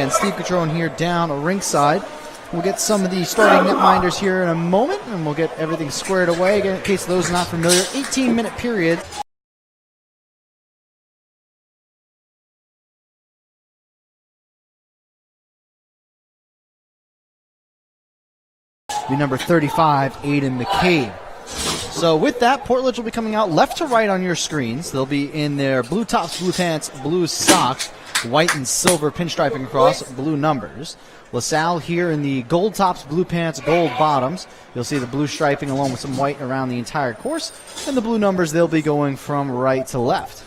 Again, Steve Catrone here down ringside. We'll get some of the starting netminders here in a moment, and we'll get everything squared away. Again, in case those not familiar, 18-minute period. Be number 35, Aiden McCabe. So with that, Portledge will be coming out left to right on your screens. They'll be in their blue tops, blue pants, blue socks, white and silver pinstriping across, blue numbers. LaSalle here in the gold tops, blue pants, gold bottoms. You'll see the blue striping along with some white around the entire course. And the blue numbers, they'll be going from right to left.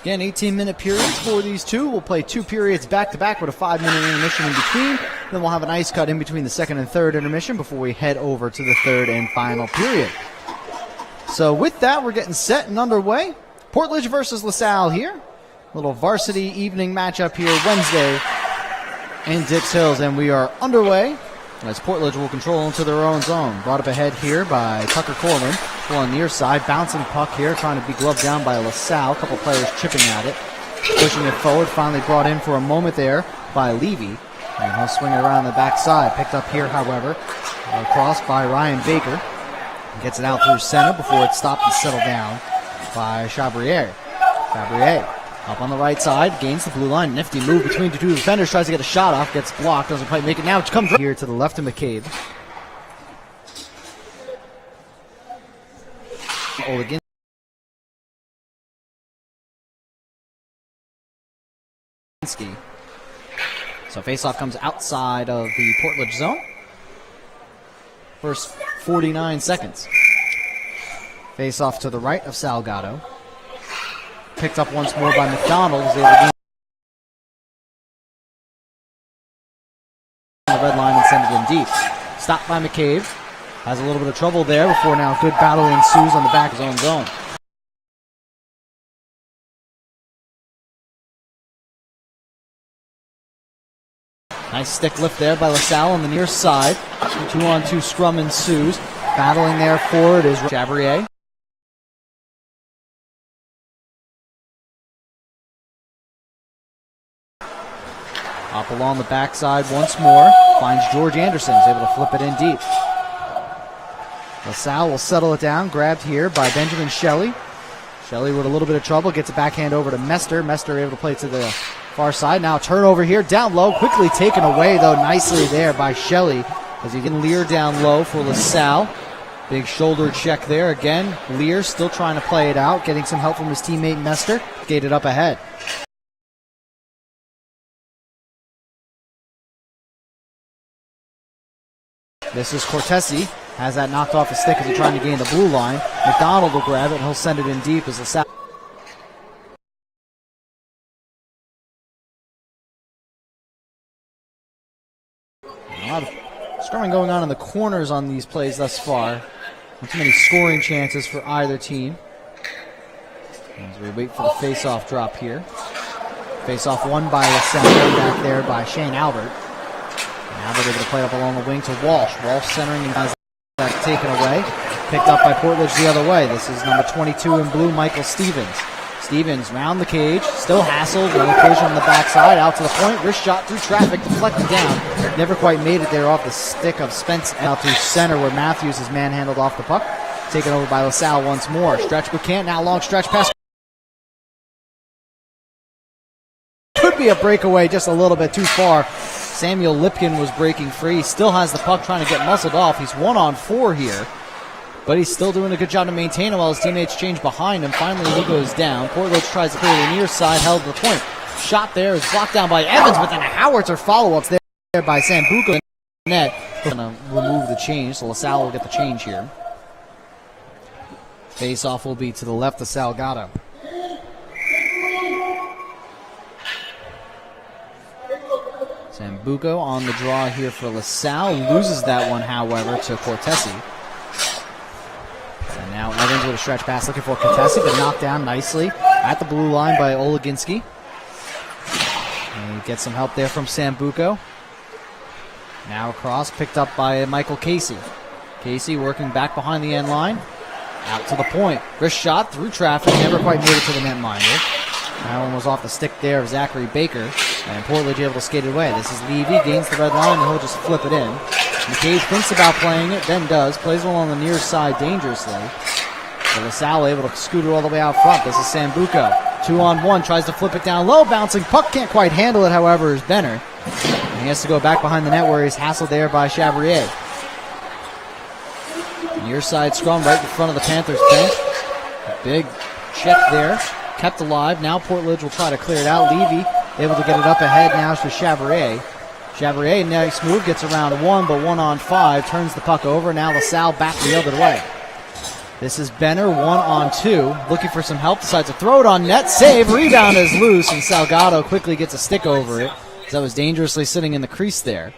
Again, 18-minute periods for these two. We'll play 2 periods back-to-back with a 5-minute intermission in between. Then we'll have an ice cut in between the second and third intermission before we head over to the third and final period. So with that, we're getting set and underway. Portledge versus LaSalle here. Little varsity evening matchup here Wednesday in Dix Hills, and we are underway as Portledge will control into their own zone. Brought up ahead here by Tucker Corlin. On the near side, bouncing puck here, trying to be gloved down by LaSalle. A couple players chipping at it, pushing it forward. Finally brought in for a moment there by Levy, and he'll swing it around the backside. Picked up here, however, across by Ryan Baker. Gets it out through center before it's stopped and settled down by Chabrier. Chabrier up on the right side, gains the blue line. Nifty move between the two defenders, tries to get a shot off, gets blocked, doesn't quite make it. Now it comes here to the left of McCabe. Oleginski. So faceoff comes outside of the Portledge zone. First 49 seconds. Faceoff to the right of Salgado. Picked up once more by McDonald. Is able to gain the red line and send it in deep. Stopped by McCabe. Has a little bit of trouble there before now good battle ensues on the back of his own zone. Nice stick lift there by LaSalle on the near side. 2-on-2 scrum ensues. Battling there forward is Chabrier. Up along the backside once more. Finds George Anderson. Is able to flip it in deep. LaSalle will settle it down. Grabbed here by Benjamin Shelley. Shelley with a little bit of trouble. Gets a backhand over to Mester. Mester able to play to the far side. Now turnover here. Down low. Quickly taken away, though, nicely there by Shelley as he can Lear down low for LaSalle. Big shoulder check there. Again, Lear still trying to play it out. Getting some help from his teammate Mester. Gated up ahead. This is Cortesi. Has that knocked off his stick as he's trying to gain the blue line. McDonald will grab it and he'll send it in deep as LaSalle. A lot of scrumming going on in the corners on these plays thus far. Not too many scoring chances for either team. As we wait for the face-off drop here. Face-off won by LaSalle, back there by Shane Albert. Albert able to play up along the wing to Walsh. Walsh centering and has that taken away. Picked up by Portledge the other way. This is number 22 in blue, Michael Stevens. Stevens round the cage, still hassled. The location on the backside, out to the point. Wrist shot through traffic, deflected down. Never quite made it there off the stick of Spence. Out through center where Matthews is manhandled off the puck. Taken over by LaSalle once more. Stretch McCann, now long stretch pass. Could be a breakaway just a little bit too far. Samuel Lipkin was breaking free. He still has the puck trying to get muscled off. He's 1-on-4 here. But he's still doing a good job to maintain him while his teammates change behind him. Finally, he goes down. Portledge tries to clear the near side, held to the point. Shot there is blocked down by Evans, but then a howitzer follow-ups there by Sambuco. Net. Going to remove the change, so LaSalle will get the change here. Face-off will be to the left of Salgado. Sambuco on the draw here for LaSalle. Loses that one, however, to Cortesi. And now Evans with a stretch pass looking for Cortesi, but knocked down nicely at the blue line by Oleginski. And he gets some help there from Sambuco. Now across, picked up by Michael Casey. Casey working back behind the end line. Out to the point. Wrist shot through traffic, never quite made it to the netminder. That one was off the stick there of Zachary Baker. And Portledge able to skate it away. This is Levy, gains the red line, and he'll just flip it in. McCabe thinks about playing it, then does. Plays it along the near side dangerously. But Salle able to scoot it all the way out front. This is Sambuco. 2-on-1, tries to flip it down low. Bouncing puck, can't quite handle it, however, is Benner. And he has to go back behind the net where he's hassled there by Chavrier. Near side scrum right in front of the Panthers bench. A big check there. Kept alive. Now Portledge will try to clear it out. Levy able to get it up ahead now to Chavrier. Chavrier, nice move, gets around one, but 1-on-5. Turns the puck over. Now LaSalle back the other way. This is Benner, 1-on-2. Looking for some help. Decides to throw it on net. Save. Rebound is loose, and Salgado quickly gets a stick over it. That was dangerously sitting in the crease there.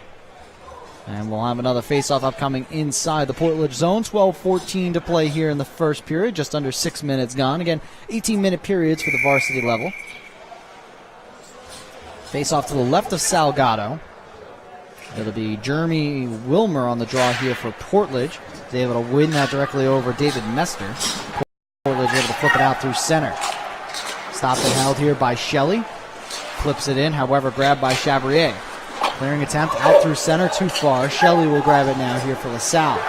And we'll have another face-off upcoming inside the Portledge zone. 12:14 to play here in the first period. Just under 6 minutes gone. Again, 18-minute periods for the varsity level. Face-off to the left of Salgado. It'll be Jeremy Wilmer on the draw here for Portledge. He's able to win that directly over David Mester. Portledge able to flip it out through center. Stopped and held here by Shelley. Flips it in, however, grabbed by Chavrier. Clearing attempt out through center, too far. Shelley will grab it now here for LaSalle.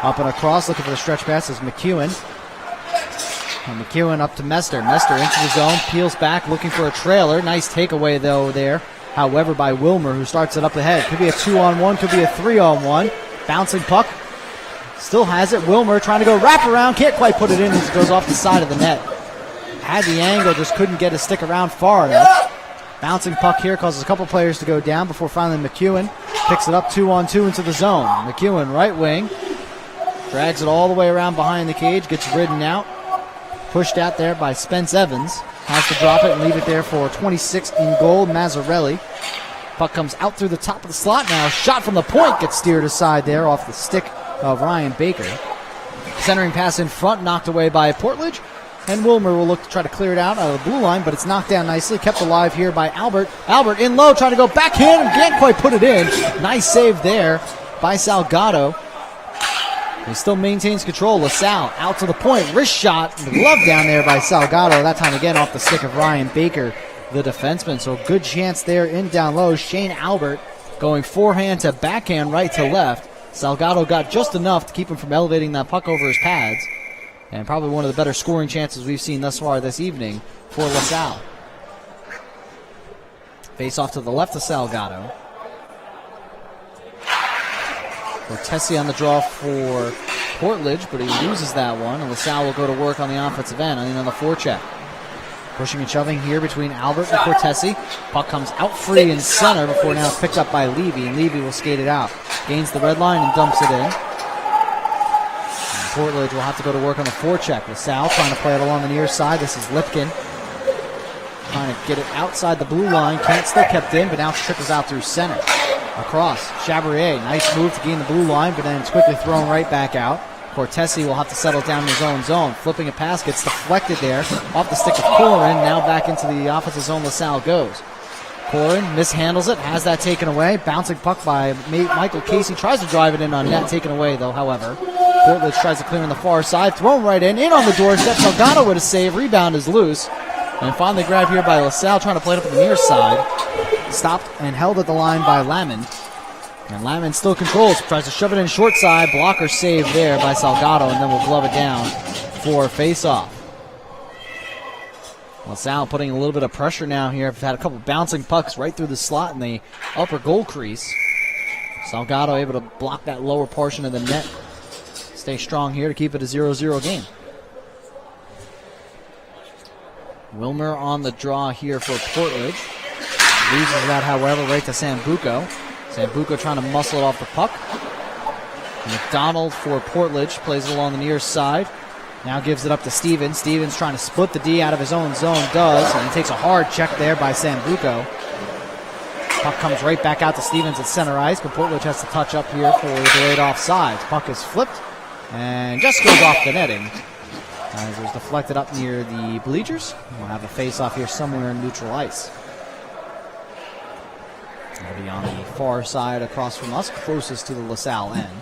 Up and across, looking for the stretch pass is McEwen. And McEwen up to Mester. Mester into the zone, peels back, looking for a trailer. Nice takeaway, though, there. However, by Wilmer, who starts it up ahead. Could be a 2-on-1, could be a 3-on-1. Bouncing puck. Still has it. Wilmer trying to go wrap around. Can't quite put it in as it goes off the side of the net. Had the angle, just couldn't get his stick around far enough. Bouncing puck here causes a couple players to go down before finally McEwen picks it up 2-on-2 into the zone. McEwen, right wing. Drags it all the way around behind the cage. Gets ridden out. Pushed out there by Spence Evans. Has to drop it and leave it there for 26 in goal, Mazzarelli. Puck comes out through the top of the slot now. Shot from the point gets steered aside there off the stick of Ryan Baker. Centering pass in front, knocked away by Portledge. And Wilmer will look to try to clear it out of the blue line, but it's knocked down nicely. Kept alive here by Albert. Albert in low, trying to go backhand and can't quite put it in. Nice save there by Salgado. He still maintains control. LaSalle out to the point. Wrist shot. Glove down there by Salgado. That time again off the stick of Ryan Baker, the defenseman. So good chance there in down low. Shane Albert going forehand to backhand, right to left. Salgado got just enough to keep him from elevating that puck over his pads. And probably one of the better scoring chances we've seen thus far this evening for LaSalle. Face off to the left of Salgado. Cortesi on the draw for Portledge, but he loses that one. And LaSalle will go to work on the offensive end on the forecheck. Pushing and shoving here between Albert and Cortesi. Puck comes out free in center before now it's picked up by Levy. And Levy will skate it out. Gains the red line and dumps it in. Portledge will have to go to work on the forecheck. LaSalle trying to play it along the near side. This is Lipkin. Trying to get it outside the blue line. Can't, still kept in, but now trickles out through center. Across. Chavrier, nice move to gain the blue line, but then it's quickly thrown right back out. Cortesi will have to settle down in his own zone. Flipping a pass, gets deflected there. Off the stick of Corin. Now back into the offensive zone LaSalle goes. Corin mishandles it, has that taken away. Bouncing puck by Michael Casey. Tries to drive it in on net, taken away though, however. Portledge tries to clear on the far side. Thrown right in on the doorstep. Salgado with a save. Rebound is loose. And finally grabbed here by LaSalle, trying to play it up on the near side. Stopped and held at the line by Lamond. And Lamond still controls. Tries to shove it in short side. Blocker save there by Salgado, and then we'll glove it down for face-off. LaSalle putting a little bit of pressure now here. They've had a couple bouncing pucks right through the slot in the upper goal crease. Salgado able to block that lower portion of the net. Stay strong here to keep it a 0-0 game. Wilmer on the draw here for Portledge. Loses that, however, right to Sambuco. Sambuco trying to muscle it off the puck. McDonald for Portledge plays it along the near side. Now gives it up to Stevens. Stevens trying to split the D out of his own zone. Does. And he takes a hard check there by Sambuco. Puck comes right back out to Stevens at center ice, but Portledge has to touch up here for the delayed offsides. Puck is flipped and just goes off the netting. As it was deflected up near the bleachers. We'll have a face-off here somewhere in neutral ice. It'll be on the far side across from us, closest to the LaSalle end.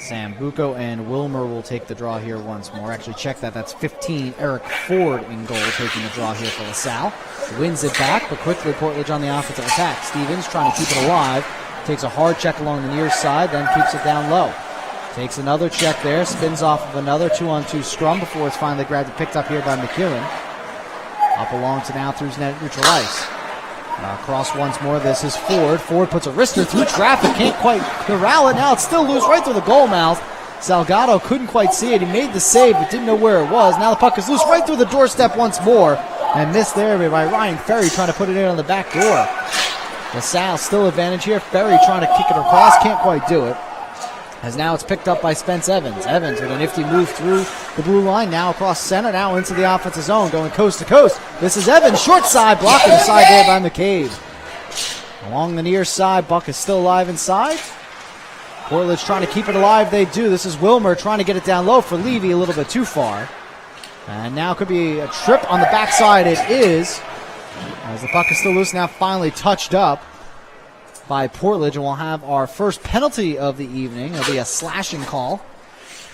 Sambuco and Wilmer will take the draw here once more. Actually, check that. That's 15. Eric Ford in goal taking the draw here for LaSalle. Wins it back, but quickly Portledge on the offensive attack. Stevens trying to keep it alive. Takes a hard check along the near side, then keeps it down low. Takes another check there, spins off of another 2-on-2 scrum before it's finally grabbed and picked up here by McEwen. Up along to now through neutral ice. Cross once more. This is Ford. Ford puts a wrister through traffic. Can't quite corral it. Now it's still loose right through the goal mouth. Salgado couldn't quite see it. He made the save but didn't know where it was. Now the puck is loose right through the doorstep once more. And missed there by Ryan Ferry trying to put it in on the back door. LaSalle still advantage here. Ferry trying to kick it across. Can't quite do it. As now it's picked up by Spence Evans. Evans with a nifty move through the blue line. Now across center. Now into the offensive zone. Going coast to coast. This is Evans. Short side. Blocking the side there by McCabe. Along the near side. Buck is still alive inside. Portledge trying to keep it alive. They do. This is Wilmer trying to get it down low for Levy. A little bit too far. And now could be a trip on the backside. It is. As the puck is still loose. Now finally touched up by Portledge, and we'll have our first penalty of the evening. It'll be a slashing call.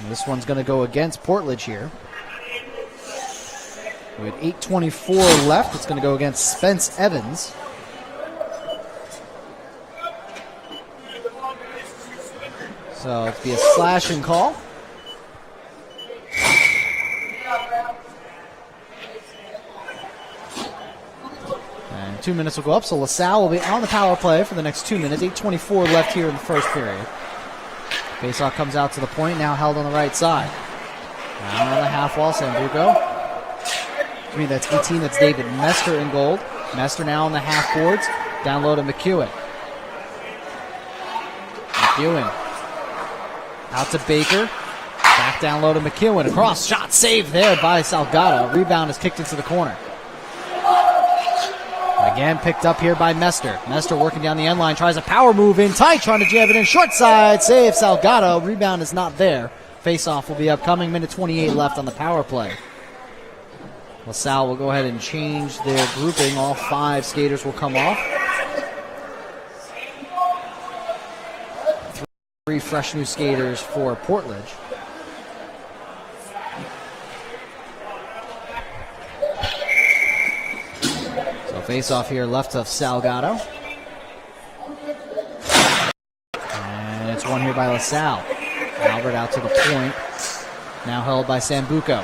And this one's going to go against Portledge here. With 8:24 left, it's going to go against Spence Evans. So it'll be a slashing call. And 2 minutes will go up, so LaSalle will be on the power play for the next 2 minutes. 8:24 left here in the first period. Faceoff comes out to the point, now held on the right side. Now on the half wall, Sambuco. That's 18, that's David Mester in gold. Mester now on the half boards. Down low to McEwen. McEwen. Out to Baker. Back down low to McEwen. Across. Shot saved there by Salgado. Rebound is kicked into the corner. Again picked up here by Mester. Mester working down the end line. Tries a power move in tight. Trying to jab it in. Short side. Save Salgado. Rebound is not there. Face-off will be upcoming. Minute 28 left on the power play. LaSalle will go ahead and change their grouping. All 5 skaters will come off. 3 fresh new skaters for Portledge. So face-off here left of Salgado. And it's won here by LaSalle. Albert out to the point. Now held by Sambuco.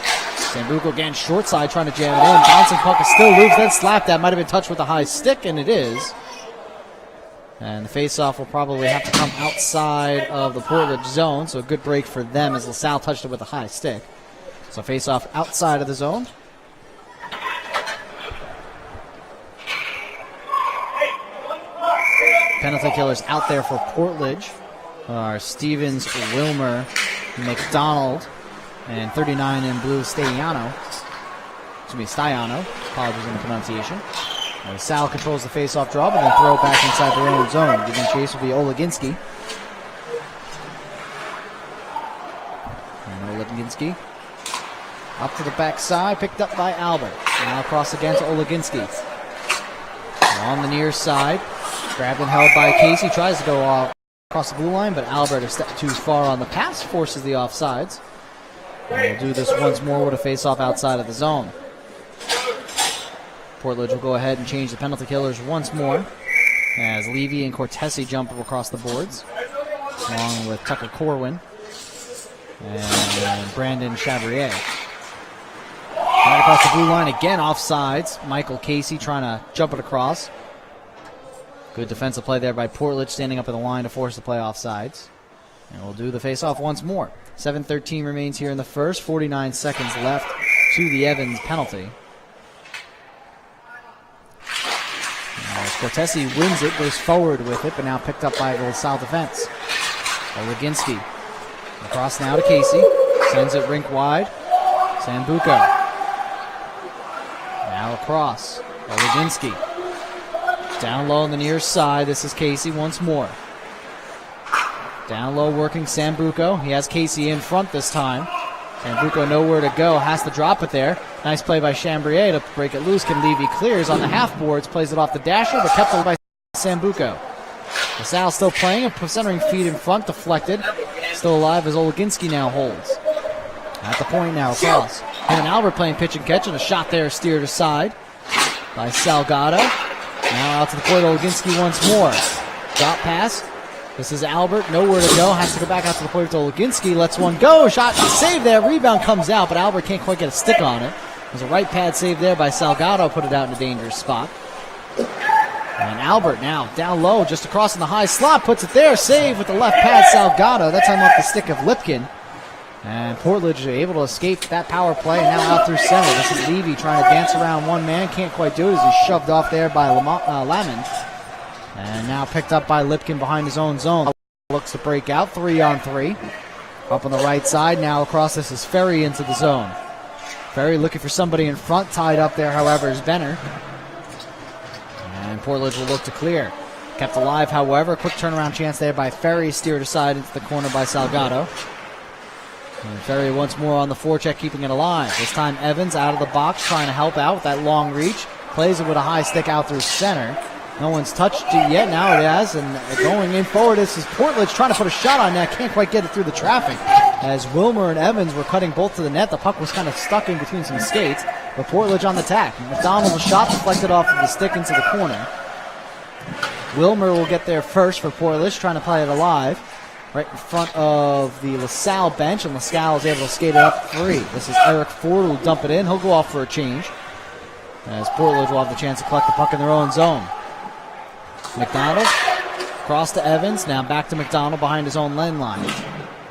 Sambuco again, short side, trying to jam it in. Bouncing puck is still loose, then slapped. That might have been touched with a high stick, and it is. And the face-off will probably have to come outside of the Portledge zone, so a good break for them as LaSalle touched it with a high stick. So face-off outside of the zone. Penalty killers out there for Portledge are Stevens, Wilmer, McDonald, and 39 in blue, Staiano. Apologies in the pronunciation. Sal controls the face-off draw, but then throw it back inside their own zone. Giving chase will be Oleginski. And Oleginski up to the backside, picked up by Albert. Now across again to Oleginski. On the near side, grabbed and held by Casey. Tries to go across the blue line, but Albert has stepped too far on the pass, forces the offsides. And we'll do this once more with a face-off outside of the zone. Portledge will go ahead and change the penalty killers once more as Levy and Cortesi jump across the boards, along with Tucker Corwin and Brandon Chavrier. Right across the blue line again, offsides. Michael Casey trying to jump it across. Good defensive play there by Portledge, standing up in the line to force the play offsides. And we'll do the face-off once more. 7:13 remains here in the first. 49 seconds left to the Evans penalty. As Cortesi wins it, goes forward with it, but now picked up by the LaSalle defense. Oleginski across now to Casey. Sends it rink wide. Sambuco. Now across. Oleginski. Down low on the near side. This is Casey once more. Down low working Sambuco. He has Casey in front this time. Sambuco nowhere to go. Has to drop it there. Nice play by Chambrier to break it loose. Can Levy clears on the half boards. Plays it off the dasher, but kept it by Sambuco. LaSalle still playing. Centering feet in front. Deflected. Still alive as Oleginski now holds. At the point now, across. Him and Albert playing pitch and catch, and a shot there steered aside by Salgado. Now out to the point, Oleginski once more. Drop pass. This is Albert, nowhere to go. Has to go back out to the point with Oleginski. Lets one go. Shot save there. Rebound comes out, but Albert can't quite get a stick on it. There's a right pad save there by Salgado. Put it out in a dangerous spot. And Albert now down low, just across in the high slot. Puts it there. Save with the left pad, Salgado. That time off the stick of Lipkin. And Portledge able to escape that power play. Now out through center. This is Levy trying to dance around one man. Can't quite do it as he's shoved off there by Lamond. And now picked up by Lipkin behind his own zone. Looks to break out. 3-on-3. Up on the right side. Now across this is Ferry into the zone. Ferry looking for somebody in front. Tied up there, however, is Benner. And Portledge will look to clear. Kept alive, however. Quick turnaround chance there by Ferry. Steered aside into the corner by Salgado. And Ferry once more on the forecheck, keeping it alive. This time Evans out of the box, trying to help out with that long reach. Plays it with a high stick out through center. No one's touched it yet. Now it has. And going in forward, this is Portledge trying to put a shot on net. Can't quite get it through the traffic. As Wilmer and Evans were cutting both to the net. The puck was kind of stuck in between some skates. But Portledge on the tack. McDonald's shot deflected off of the stick into the corner. Wilmer will get there first for Portledge, trying to play it alive. Right in front of the LaSalle bench, and LaSalle is able to skate it up 3. This is Eric Ford who will dump it in. He'll go off for a change, as Portledge will have the chance to collect the puck in their own zone. McDonald, cross to Evans, now back to McDonald behind his own lane line.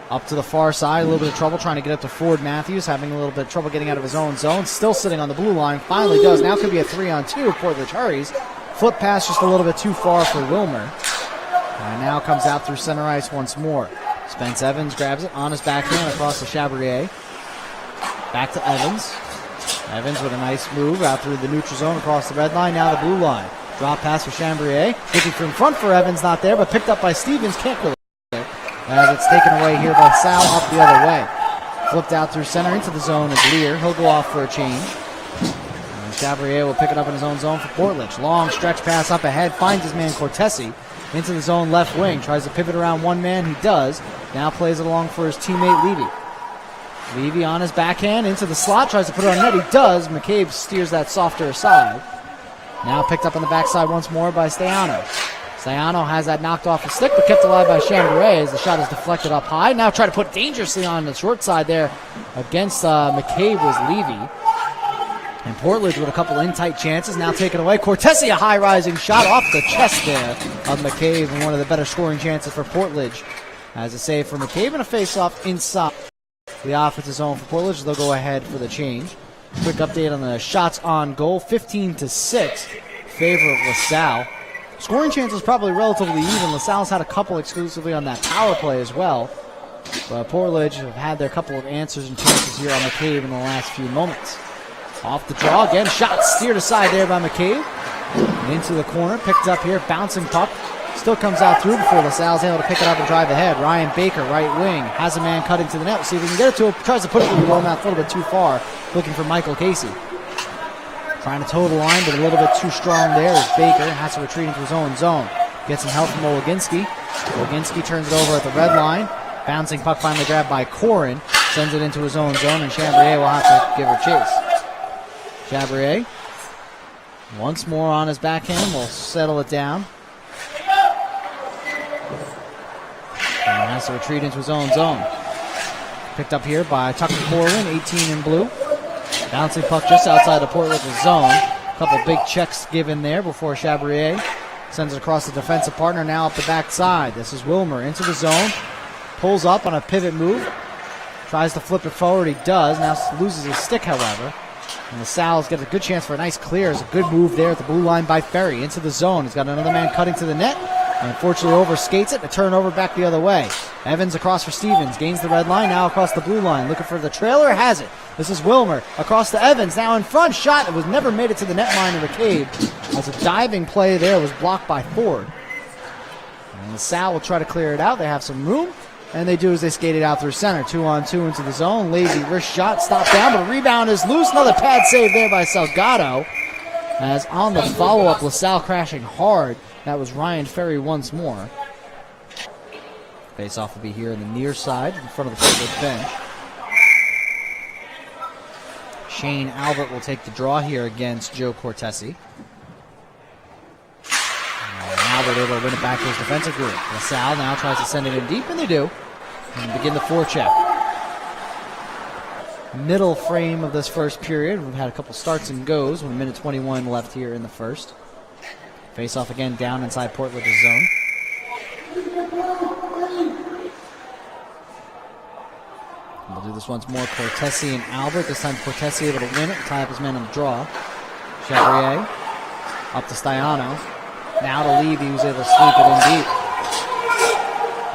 Up to the far side, a little bit of trouble trying to get up to Ford Matthews, having a little bit of trouble getting out of his own zone. Still sitting on the blue line, finally does. Now could be a 3-on-2. Portledge hurries. Foot pass just a little bit too far for Wilmer. And now comes out through center ice once more. Spence Evans grabs it on his backhand across the Chabrier. Back to Evans. Evans with a nice move out through the neutral zone across the red line, now the blue line. Drop pass for Chabrier. Looking for in front for Evans, not there, but picked up by Stevens. Can't really get it, as it's taken away here by Salle up the other way. Flipped out through center into the zone is Lear. He'll go off for a change. And Chabrier will pick it up in his own zone for Portledge. Long stretch pass up ahead. Finds his man Cortesi. Into the zone left wing. Tries to pivot around one man. He does. Now plays it along for his teammate Levy. Levy on his backhand into the slot. Tries to put it on net. He does. McCabe steers that softer aside. Now picked up on the backside once more by Staiano. Staiano has that knocked off the stick, but kept alive by Chambray as the shot is deflected up high. Now try to put dangerously on the short side there against McCabe was Levy. And Portledge with a couple in-tight chances, now taken away. Cortesi, a high-rising shot off the chest there of McCabe, and one of the better scoring chances for Portledge. As a save for McCabe and a face-off inside the offensive zone for Portledge. They'll go ahead for the change. Quick update on the shots on goal, 15-6, favor of LaSalle. Scoring chances probably relatively even. LaSalle's had a couple exclusively on that power play as well. But Portledge have had their couple of answers and chances here on McCabe in the last few moments. Off the draw again, shot steered aside there by McCabe. Into the corner, picked up here, bouncing puck. Still comes out through before LaSalle's able to pick it up and drive ahead. Ryan Baker, right wing, has a man cutting to the net. We'll see if we can get it to him. Tries to put it through the goal mouth a little bit too far. Looking for Michael Casey. Trying to toe the line, but a little bit too strong there as Baker has to retreat into his own zone. Gets some help from Oleginski. Oleginski turns it over at the red line. Bouncing puck finally grabbed by Corin. Sends it into his own zone, and Chambrier will have to give her chase. Chabrier, once more on his backhand, will settle it down. And has to retreat into his own zone. Picked up here by Tucker Corwin, 18 in blue. Bouncing puck just outside the Portledge zone. A couple big checks given there before Chabrier sends it across the defensive partner, now up the backside. This is Wilmer into the zone. Pulls up on a pivot move. Tries to flip it forward, he does. Now loses his stick, however. And LaSalle's got a good chance for a nice clear. It's a good move there at the blue line by Ferry. Into the zone. He's got another man cutting to the net. And unfortunately overskates it. A turnover back the other way. Evans across for Stevens. Gains the red line. Now across the blue line. Looking for the trailer. Has it. This is Wilmer. Across to Evans. Now in front. Shot. It was never made it to the net line of McCabe. As a diving play there was blocked by Ford. And LaSalle will try to clear it out. They have some room. And they do as they skate it out through center. 2-on-2 into the zone. Lazy wrist shot. Stopped down, but a rebound is loose. Another pad save there by Salgado. As on the follow-up, LaSalle crashing hard. That was Ryan Ferry once more. Face-off will be here on the near side in front of the Portledge bench. Shane Albert will take the draw here against Joe Cortesi. And Albert able to win it back to his defensive group. LaSalle now tries to send it in deep, and they do. And begin the forecheck. Middle frame of this first period. We've had a couple starts and goes with 1:21 left here in the first. Face off again down inside Portledge's zone. We'll do this once more. Cortesi and Albert. This time Cortesi able to win it, tie up his man on the draw. Chevrier up to Staiano. Now to Levy, who's able to sweep it in deep.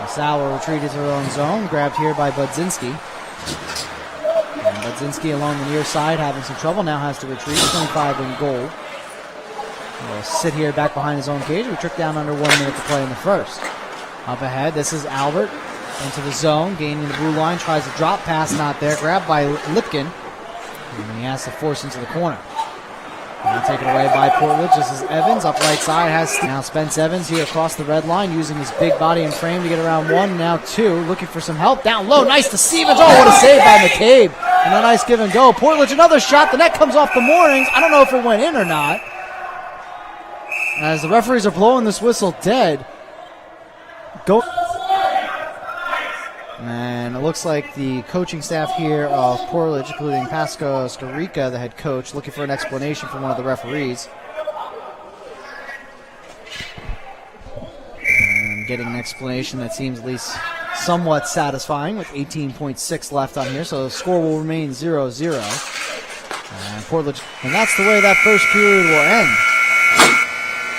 Salle retreated to her own zone, grabbed here by Budzinski. And Budzinski along the near side having some trouble, now has to retreat, 25 in goal. He'll sit here back behind his own cage. We tricked down under 1 minute to play in the first. Up ahead, this is Albert into the zone, gaining the blue line, tries to drop pass, not there, grabbed by Lipkin. And he has to force into the corner. Now taken away by Portledge. This is Evans up right side. Now Spence Evans here across the red line, using his big body and frame to get around one. Now two, looking for some help. Down low, nice to Stevens. Oh, what a save by McCabe. And a nice give and go. Portledge, another shot. The net comes off the moorings. I don't know if it went in or not. As the referees are blowing this whistle dead. Go. And it looks like the coaching staff here of Portledge, including Pasco Scarica, the head coach, looking for an explanation from one of the referees. And getting an explanation that seems at least somewhat satisfying with 18.6 left on here, so the score will remain 0-0. And Portledge, and that's the way that first period will end.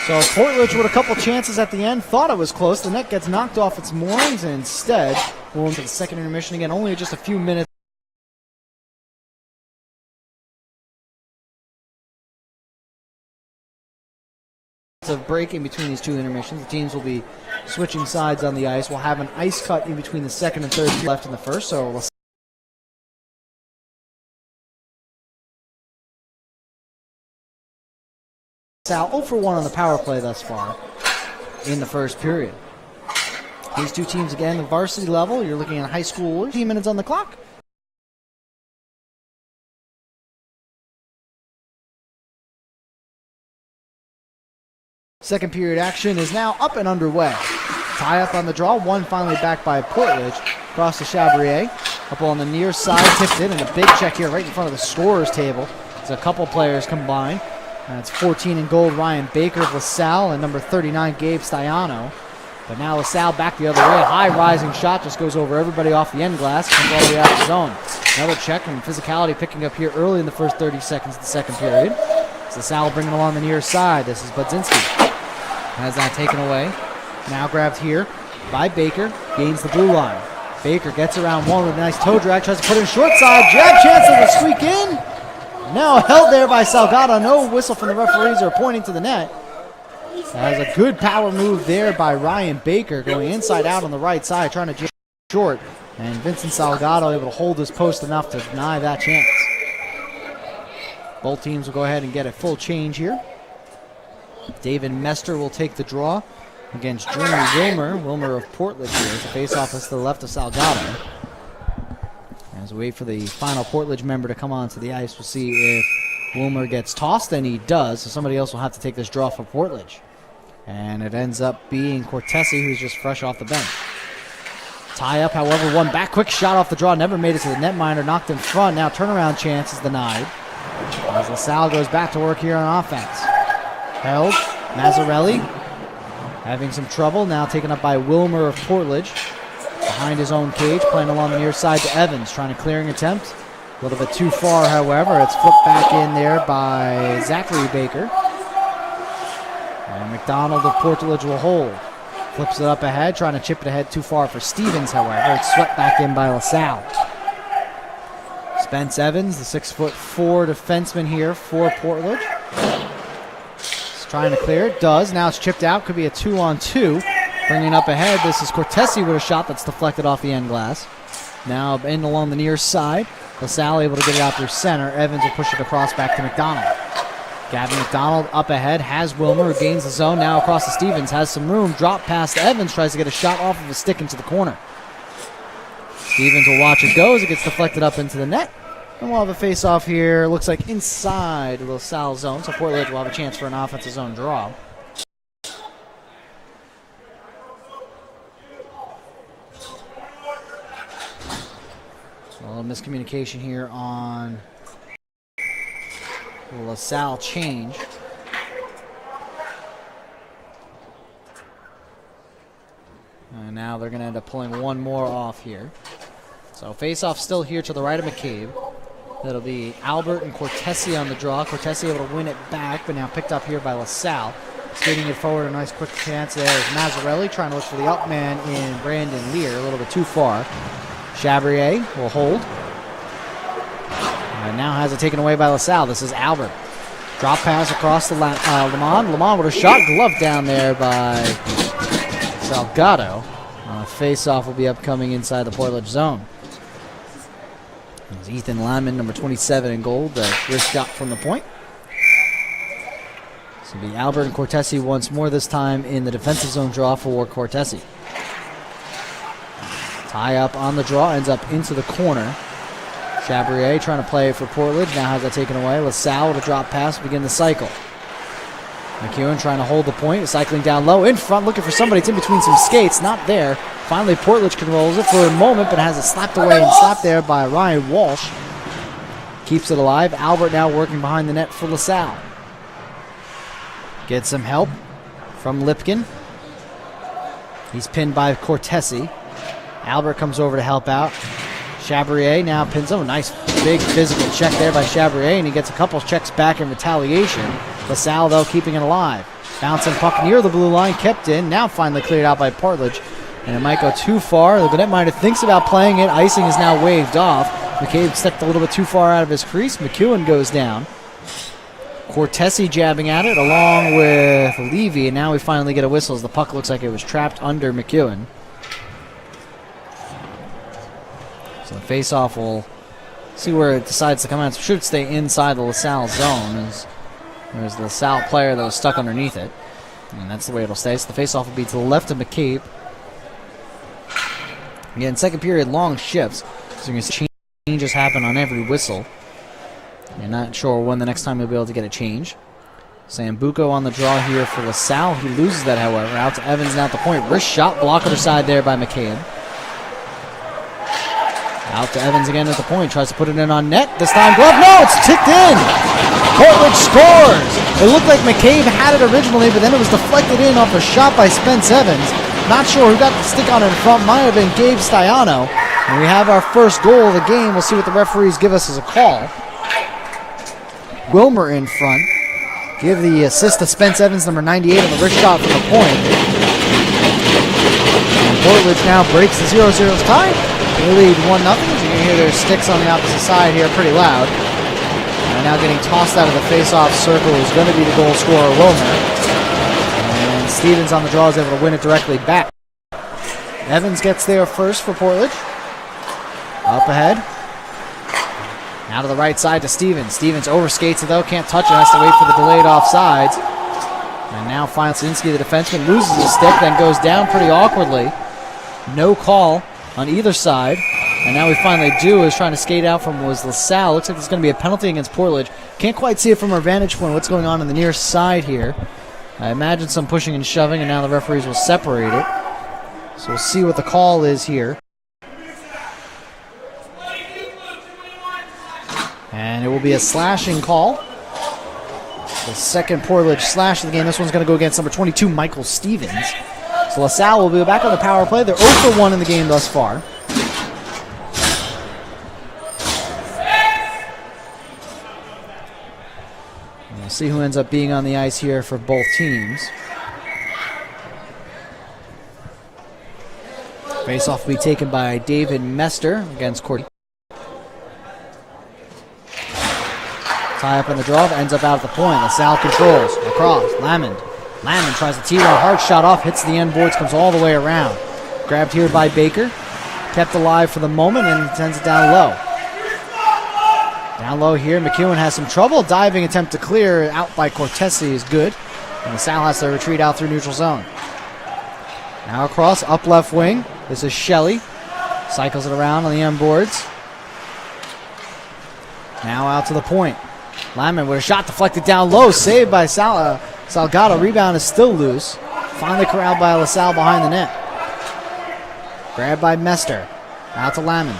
So Portledge with a couple chances at the end, thought it was close. The net gets knocked off its moorings, and instead we'll into the second intermission again, only just a few minutes of break in between these two intermissions. The teams will be switching sides on the ice. We'll have an ice cut in between the second and third left in the first, so we'll Salle 0 for 1 on the power play thus far in the first period. These two teams again, the varsity level, you're looking at high school, 15 minutes on the clock. Second period action is now up and underway. Tie up on the draw, one finally backed by Portledge. Across to Chabrier, up on the near side, tipped in, and a big check here right in front of the scorer's table. There's a couple players combined. That's 14 in gold, Ryan Baker of LaSalle, and number 39, Gabe Staiano. But now LaSalle back the other way. High rising shot, just goes over everybody off the end glass, comes all the way out the zone. Another check, and physicality picking up here early in the first 30 seconds of the second period. It's LaSalle bringing along the near side. This is Budzinski. Has that taken away. Now grabbed here by Baker, gains the blue line. Baker gets around one with a nice toe drag, tries to put in short side. Jab chance to squeak in. Now held there by Salgado. No whistle from the referees or pointing to the net. That was a good power move there by Ryan Baker, going inside out on the right side, trying to jam short. And Vincent Salgado able to hold his post enough to deny that chance. Both teams will go ahead and get a full change here. David Mester will take the draw against Jeremy Wilmer. Wilmer of Portledge here to face off us to the left of Salgado. As we wait for the final Portledge member to come onto the ice, we'll see if Wilmer gets tossed, and he does, so somebody else will have to take this draw for Portledge. And it ends up being Cortesi, who's just fresh off the bench. Tie up, however, one back, quick shot off the draw, never made it to the netminder, knocked in front. Now turnaround chance is denied. As LaSalle goes back to work here on offense. Held, Mazzarelli having some trouble, now taken up by Wilmer of Portledge. Behind his own cage, playing along the near side to Evans, trying a clearing attempt. A little bit too far, however. It's flipped back in there by Zachary Baker. And McDonald of Portledge will hold. Flips it up ahead, trying to chip it ahead too far for Stevens, however. It's swept back in by LaSalle. Spence Evans, the 6'4" defenseman here for Portledge. He's trying to clear it, does. Now it's chipped out, could be a 2-on-2. Bringing up ahead, this is Cortesi with a shot that's deflected off the end glass. Now in along the near side. LaSalle able to get it out through center. Evans will push it across back to McDonald. Gavin McDonald up ahead, has Wilmer, who gains the zone, now across to Stevens, has some room, drop pass to Evans, tries to get a shot off of a stick into the corner. Stevens will watch it go as it gets deflected up into the net. And we'll have a face-off here, looks like inside the Salle zone, so Portledge will have a chance for an offensive zone draw. So a little miscommunication here on the LaSalle change. And now they're going to end up pulling one more off here. So face-off still here to the right of McCabe. That'll be Albert and Cortesi on the draw. Cortesi able to win it back, but now picked up here by LaSalle. Skating it forward, a nice quick chance there is Mazzarelli trying to look for the up man in Brandon Lear, a little bit too far. Chabrier will hold. And now has it taken away by LaSalle. This is Albert. Drop pass across to Lamont. Lamont with a shot glove down there by Salgado. Face-off will be upcoming inside the Portledge zone. There's Ethan Lyman, number 27 in gold, the wrist shot from the point. This will be Albert and Cortesi once more, this time in the defensive zone draw for Cortesi. Tie up on the draw, ends up into the corner. Chabrier trying to play for Portledge, now has that taken away. LaSalle with a drop pass, begin the cycle. McEwen trying to hold the point, cycling down low, in front, looking for somebody. It's in between some skates, not there. Finally, Portledge controls it for a moment, but has it slapped away and slapped there by Ryan Walsh. Keeps it alive. Albert now working behind the net for LaSalle. Gets some help from Lipkin. He's pinned by Cortesi. Albert comes over to help out. Chabrier now pins him. A nice big physical check there by Chabrier, and he gets a couple checks back in retaliation. LaSalle, though, keeping it alive. Bouncing puck near the blue line, kept in. Now finally cleared out by Portledge, and it might go too far. The netminder thinks about playing it. Icing is now waved off. McCabe stepped a little bit too far out of his crease. McEwen goes down. Cortesi jabbing at it along with Levy, and now we finally get a whistle as the puck looks like it was trapped under McEwen. So the face-off will see where it decides to come out. It should stay inside the LaSalle zone, as there's the LaSalle player that was stuck underneath it. And that's the way it'll stay. So the face-off will be to the left of McCabe. Again, second period, long shifts. So you can see changes happen on every whistle. You're not sure when the next time you'll be able to get a change. Sambuco on the draw here for LaSalle. He loses that, however. Out to Evans now at the point. Wrist shot, block other side there by McCabe. Out to Evans again at the point. Tries to put it in on net. This time glove. No, it's ticked in. Portledge scores. It looked like McCabe had it originally, but then it was deflected in off a shot by Spence Evans. Not sure who got the stick on it in front. Might have been Gabe Staiano. And we have our first goal of the game. We'll see what the referees give us as a call. Wilmer in front. Give the assist to Spence Evans, number 98, on the wrist shot from the point. And Portledge now breaks the 0-0 tie. They lead 1-0. As you can hear their sticks on the opposite side here pretty loud. And now getting tossed out of the face-off circle is going to be the goal scorer, Wilmer. And Stevens on the draw is able to win it directly back. Evans gets there first for Portledge. Up ahead. Now to the right side to Stevens. Stevens overskates it though, can't touch it, has to wait for the delayed offsides. And now Fiancinski, the defenseman, loses his stick, then goes down pretty awkwardly. No call on either side. And now we finally do, is trying to skate out from was LaSalle. Looks like there's going to be a penalty against Portledge. Can't quite see it from our vantage point what's going on the near side here. I imagine some pushing and shoving, and now the referees will separate it. So we'll see what the call is here. And it will be a slashing call. The second Portledge slash of the game. This one's going to go against number 22, Michael Stevens. So LaSalle will be back on the power play. They're 0-for-1 in the game thus far. And we'll see who ends up being on the ice here for both teams. Face-off will be taken by David Mester against Cordy. Tie up in the draw, ends up out at the point. LaSalle controls. Across. Lamond tries to tee one. Hard shot off, hits the end boards, comes all the way around. Grabbed here by Baker. Kept alive for the moment and sends it down low. Down low here, McEwen has some trouble. Diving attempt to clear out by Cortesi is good. And Salle has to retreat out through neutral zone. Now across, up left wing. This is Shelley. Cycles it around on the end boards. Now out to the point. Lyman with a shot deflected down low. Saved by Salle. Salgado. Rebound is still loose. Finally corralled by LaSalle behind the net. Grabbed by Mester. Out to Lamond.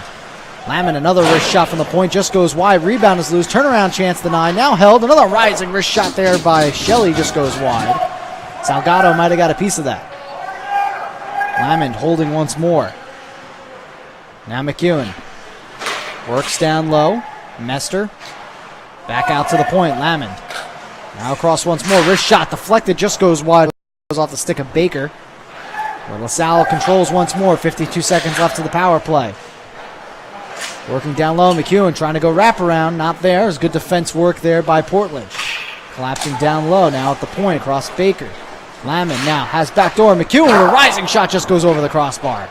Lamond, another wrist shot from the point, just goes wide. Rebound is loose. Turnaround chance denied. Now held. Another rising wrist shot there by Shelley, just goes wide. Salgado might have got a piece of that. Lamond holding once more. Now McEwen. Works down low. Mester. Back out to the point. Lamond. Now across once more. Wrist shot deflected, just goes wide. Goes off the stick of Baker. Where LaSalle controls once more. 52 seconds left to the power play. Working down low, McEwen trying to go wraparound. Not there. There's good defense work there by Portledge. Collapsing down low, now at the point, across Baker. Lamond now has backdoor. McEwen with a rising shot, just goes over the crossbar.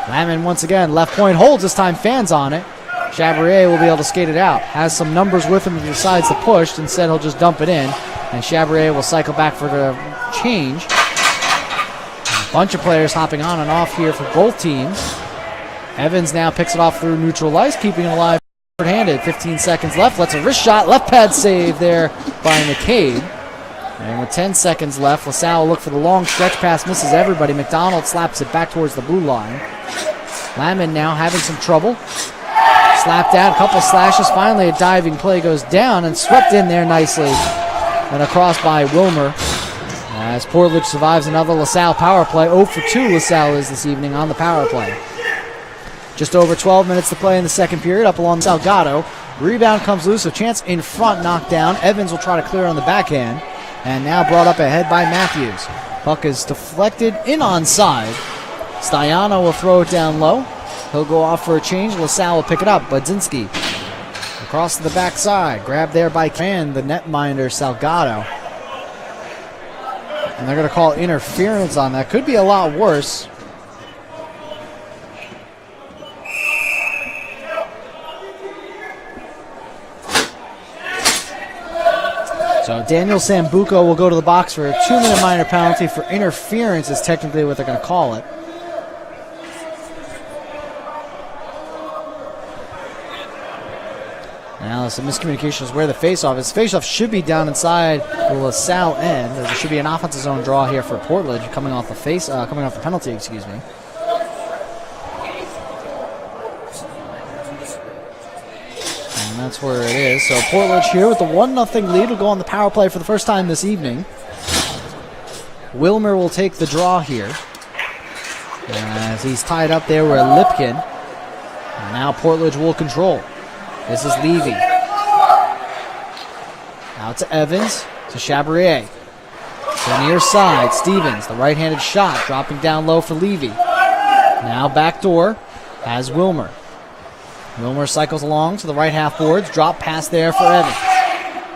Lamond once again, left point holds, this time fans on it. Chabrier will be able to skate it out. Has some numbers with him if he decides to push. Instead, he'll just dump it in. And Chabrier will cycle back for the change. A bunch of players hopping on and off here for both teams. Evans now picks it off through neutral ice, keeping it alive short-handed. 15 seconds left. Lets a wrist shot. Left pad save there by McCabe. And with 10 seconds left, LaSalle will look for the long stretch pass. Misses everybody. McDonald slaps it back towards the blue line. Lamond now having some trouble. Slapped out. A couple slashes. Finally, a diving play goes down and swept in there nicely. And across by Wilmer. As Portledge survives another LaSalle power play. 0 for 2 LaSalle is this evening on the power play. Just over 12 minutes to play in the second period. Up along Salgado. Rebound comes loose. A chance in front, knocked down. Evans will try to clear on the backhand. And now brought up ahead by Matthews. Puck is deflected in onside. Stajano will throw it down low. He'll go off for a change. LaSalle will pick it up. Budzinski across to the backside. Grabbed there by Can, the netminder Salgado. And they're going to call interference on that. Could be a lot worse. So Daniel Sambuco will go to the box for a 2-minute minor penalty for interference is technically what they're going to call it. Now some miscommunication is where the faceoff is. Faceoff should be down inside the LaSalle end. There should be an offensive zone draw here for Portledge coming off the penalty, excuse me. And that's where it is. So Portledge here with the 1-0 lead will go on the power play for the first time this evening. Wilmer will take the draw here as he's tied up there with Lipkin. And now Portledge will control. This is Levy. Out to Evans, to Chabrier. To the near side, Stevens, the right-handed shot, dropping down low for Levy. Now backdoor has Wilmer. Wilmer cycles along to the right half boards, drop pass there for Evans.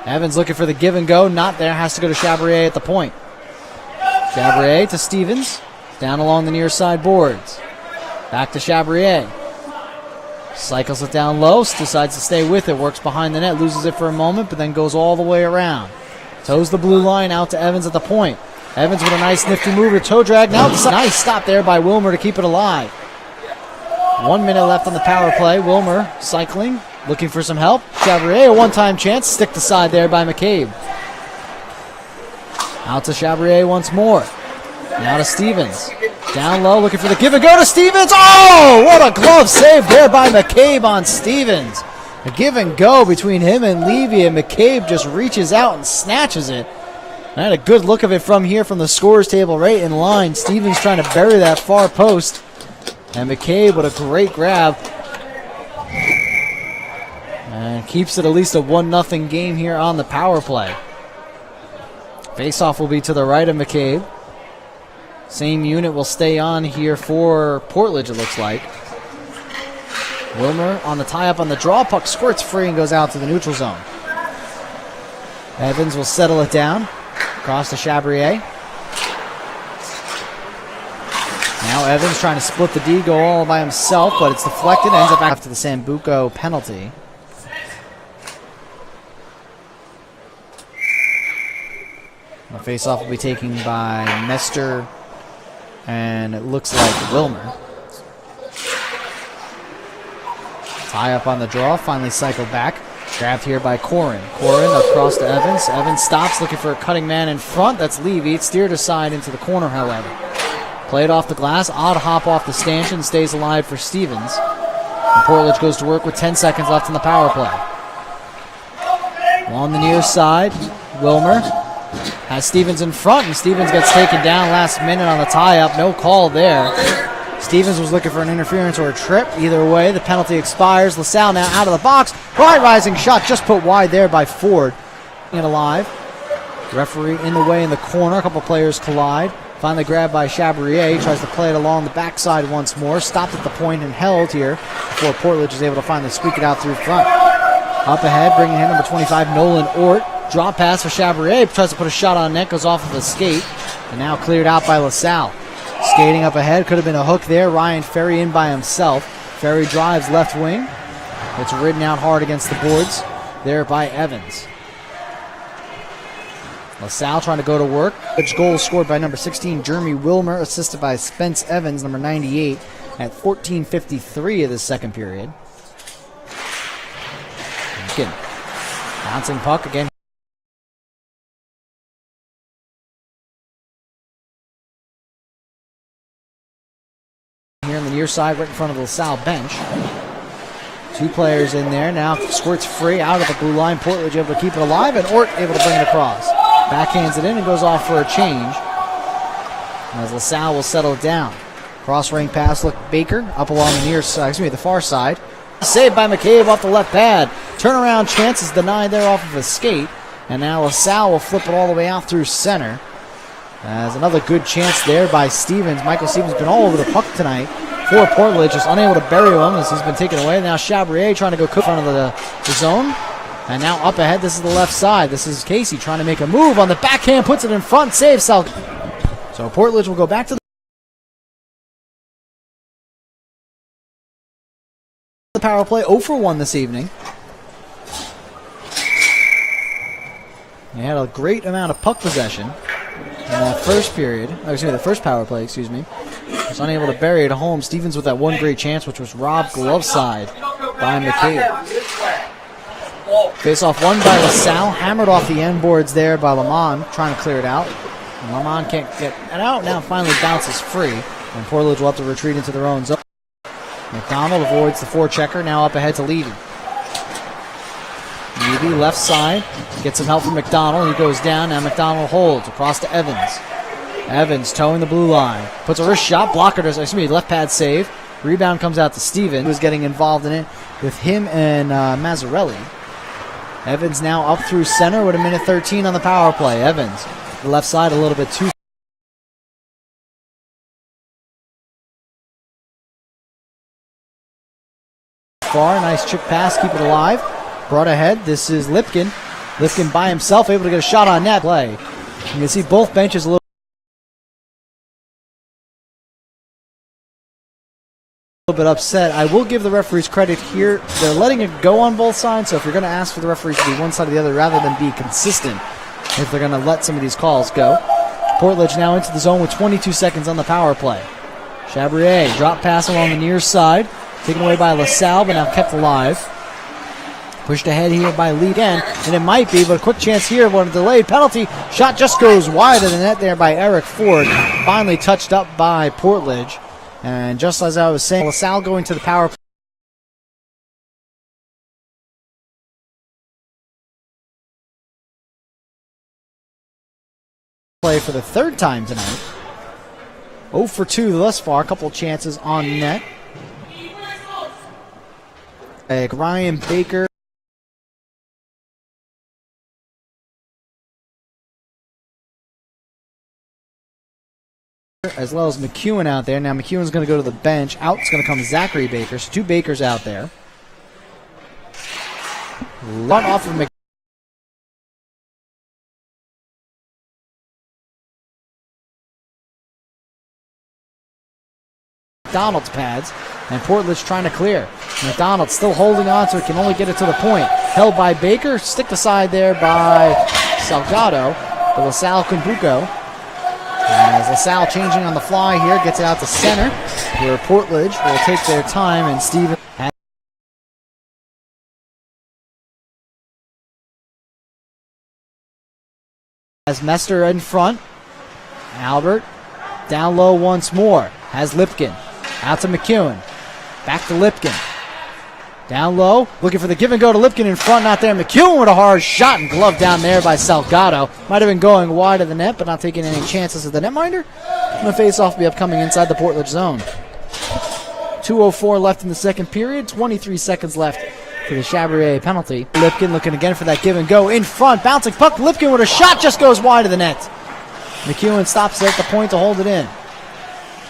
Evans looking for the give and go, not there, has to go to Chabrier at the point. Chabrier to Stevens, down along the near side boards. Back to Chabrier. Cycles it down low, decides to stay with it, works behind the net, loses it for a moment, but then goes all the way around. Toes the blue line out to Evans at the point. Evans with a nice nifty move, toe drag. Now nice stop there by Wilmer to keep it alive. 1 minute left on the power play. Wilmer cycling, looking for some help. Chabrier, a one-time chance, stick to side there by McCabe. Out to Chabrier once more. Now to Stevens. Down low, looking for the give and go to Stevens. Oh, what a glove save there by McCabe on Stevens. A give and go between him and Levy, and McCabe just reaches out and snatches it. I had a good look of it from here from the scorer's table right in line. Stevens trying to bury that far post. And McCabe with a great grab. And keeps it at least a 1-0 game here on the power play. Faceoff will be to the right of McCabe. Same unit will stay on here for Portledge, it looks like. Wilmer on the tie-up on the draw. Puck squirts free and goes out to the neutral zone. Evans will settle it down. Across to Chabrier. Now Evans trying to split the D, go all by himself, but it's deflected. Ends up after the Sambuco penalty. Face-off will be taken by Mester, and it looks like Wilmer. Tie up on the draw, finally cycled back. Grabbed here by Corin. Corin across to Evans. Evans stops, looking for a cutting man in front. That's Levy. It's steered aside into the corner, however. Played off the glass. Odd hop off the stanchion. Stays alive for Stevens. And Portledge goes to work with 10 seconds left in the power play. On the near side, Wilmer has Stevens in front, and Stevens gets taken down last minute on the tie-up. No call there. Stevens was looking for an interference or a trip. Either way, the penalty expires. LaSalle now out of the box. High rising shot just put wide there by Ford. And alive. Referee in the way in the corner. A couple players collide. Finally grabbed by Chabrier. Tries to play it along the backside once more. Stopped at the point and held here before Portledge is able to finally squeak it out through front. Up ahead, bringing in number 25, Nolan Ort. Drop pass for Chabrier. Tries to put a shot on net. Goes off of the skate. And now cleared out by LaSalle. Skating up ahead, could have been a hook there. Ryan Ferry in by himself. Ferry drives left wing. It's ridden out hard against the boards there by Evans. LaSalle trying to go to work. Which goal scored by number 16, Jeremy Wilmer, assisted by Spence Evans, number 98, at 14:53 of the second period. Bouncing puck again. Here on the near side, right in front of the LaSalle bench. Two players in there. Now squirts free out of the blue line. Portledge able to keep it alive, and Ort able to bring it across. Backhands it in and goes off for a change. As LaSalle will settle it down. Cross-ring pass, look, Baker up along the near side, the far side. Saved by McCabe off the left pad. Turnaround chance is denied there off of a skate. And now LaSalle will flip it all the way out through center. As another good chance there by Stevens. Michael Stevens has been all over the puck tonight for Portledge, just unable to bury him as he's been taken away. Now Chabrier trying to go in front of the zone. And now up ahead, this is the left side. This is Casey trying to make a move on the backhand, puts it in front, saves Salle. So Portledge will go back to the power play, 0 for 1 this evening. They had a great amount of puck possession in that first period. The first power play, Was unable to bury it home. Stevens with that one great chance, which was robbed glove side by McCabe. Face-off won by LaSalle. Hammered off the end boards there by Lamont, trying to clear it out. And Lamont can't get it out. Now finally bounces free. And Portledge will have to retreat into their own zone. McDonald avoids the forechecker. Now up ahead to Levy. Levy left side. Gets some help from McDonald. He goes down. Now McDonald holds across to Evans. Evans towing the blue line. Puts a wrist shot. Blocker does, left pad save. Rebound comes out to Steven, who's getting involved in it with him and Mazzarelli. Evans now up through center with 1:13 on the power play. Evans, the left side a little bit too far. Nice chip pass, keep it alive. Brought ahead, this is Lipkin. Lipkin by himself, able to get a shot on net play. You can see both benches a little bit upset. I will give the referees credit here. They're letting it go on both sides, so if you're going to ask for the referees to be one side or the other rather than be consistent, if they're going to let some of these calls go. Portledge now into the zone with 22 seconds on the power play. Chabrier, drop pass along the near side, taken away by LaSalle, but now kept alive. Pushed ahead here by Lee again, and it might be, but a quick chance here, but a delayed penalty. Shot just goes wide of the net there by Eric Ford. Finally touched up by Portledge. And just as I was saying, LaSalle going to the power play for the third time tonight. 0 for 2 thus far. A couple chances on net. Ryan Baker. As well as McEwen out there. Now McEwen's going to go to the bench. Out's going to come Zachary Baker. So 2 Bakers out there. Run off of McDonald's pads. And Portledge trying to clear. McDonald still holding on to it. Can only get it to the point. Held by Baker. Sticked aside there by Salgado. to LaSalle Kumbuko. As LaSalle changing on the fly here, gets it out to center, where Portledge will take their time, and Steven has Mester in front. Albert down low once more. Has Lipkin. Out to McEwen. Back to Lipkin. Down low. Looking for the give and go to Lipkin in front. Not there. McEwen with a hard shot and glove down there by Salgado. Might have been going wide of the net, but not taking any chances of the netminder. And the face-off will be upcoming inside the Portledge zone. 2:04 left in the second period. 23 seconds left for the Chabrier penalty. Lipkin looking again for that give and go in front. Bouncing puck. Lipkin with a shot just goes wide of the net. McEwen stops at the point to hold it in.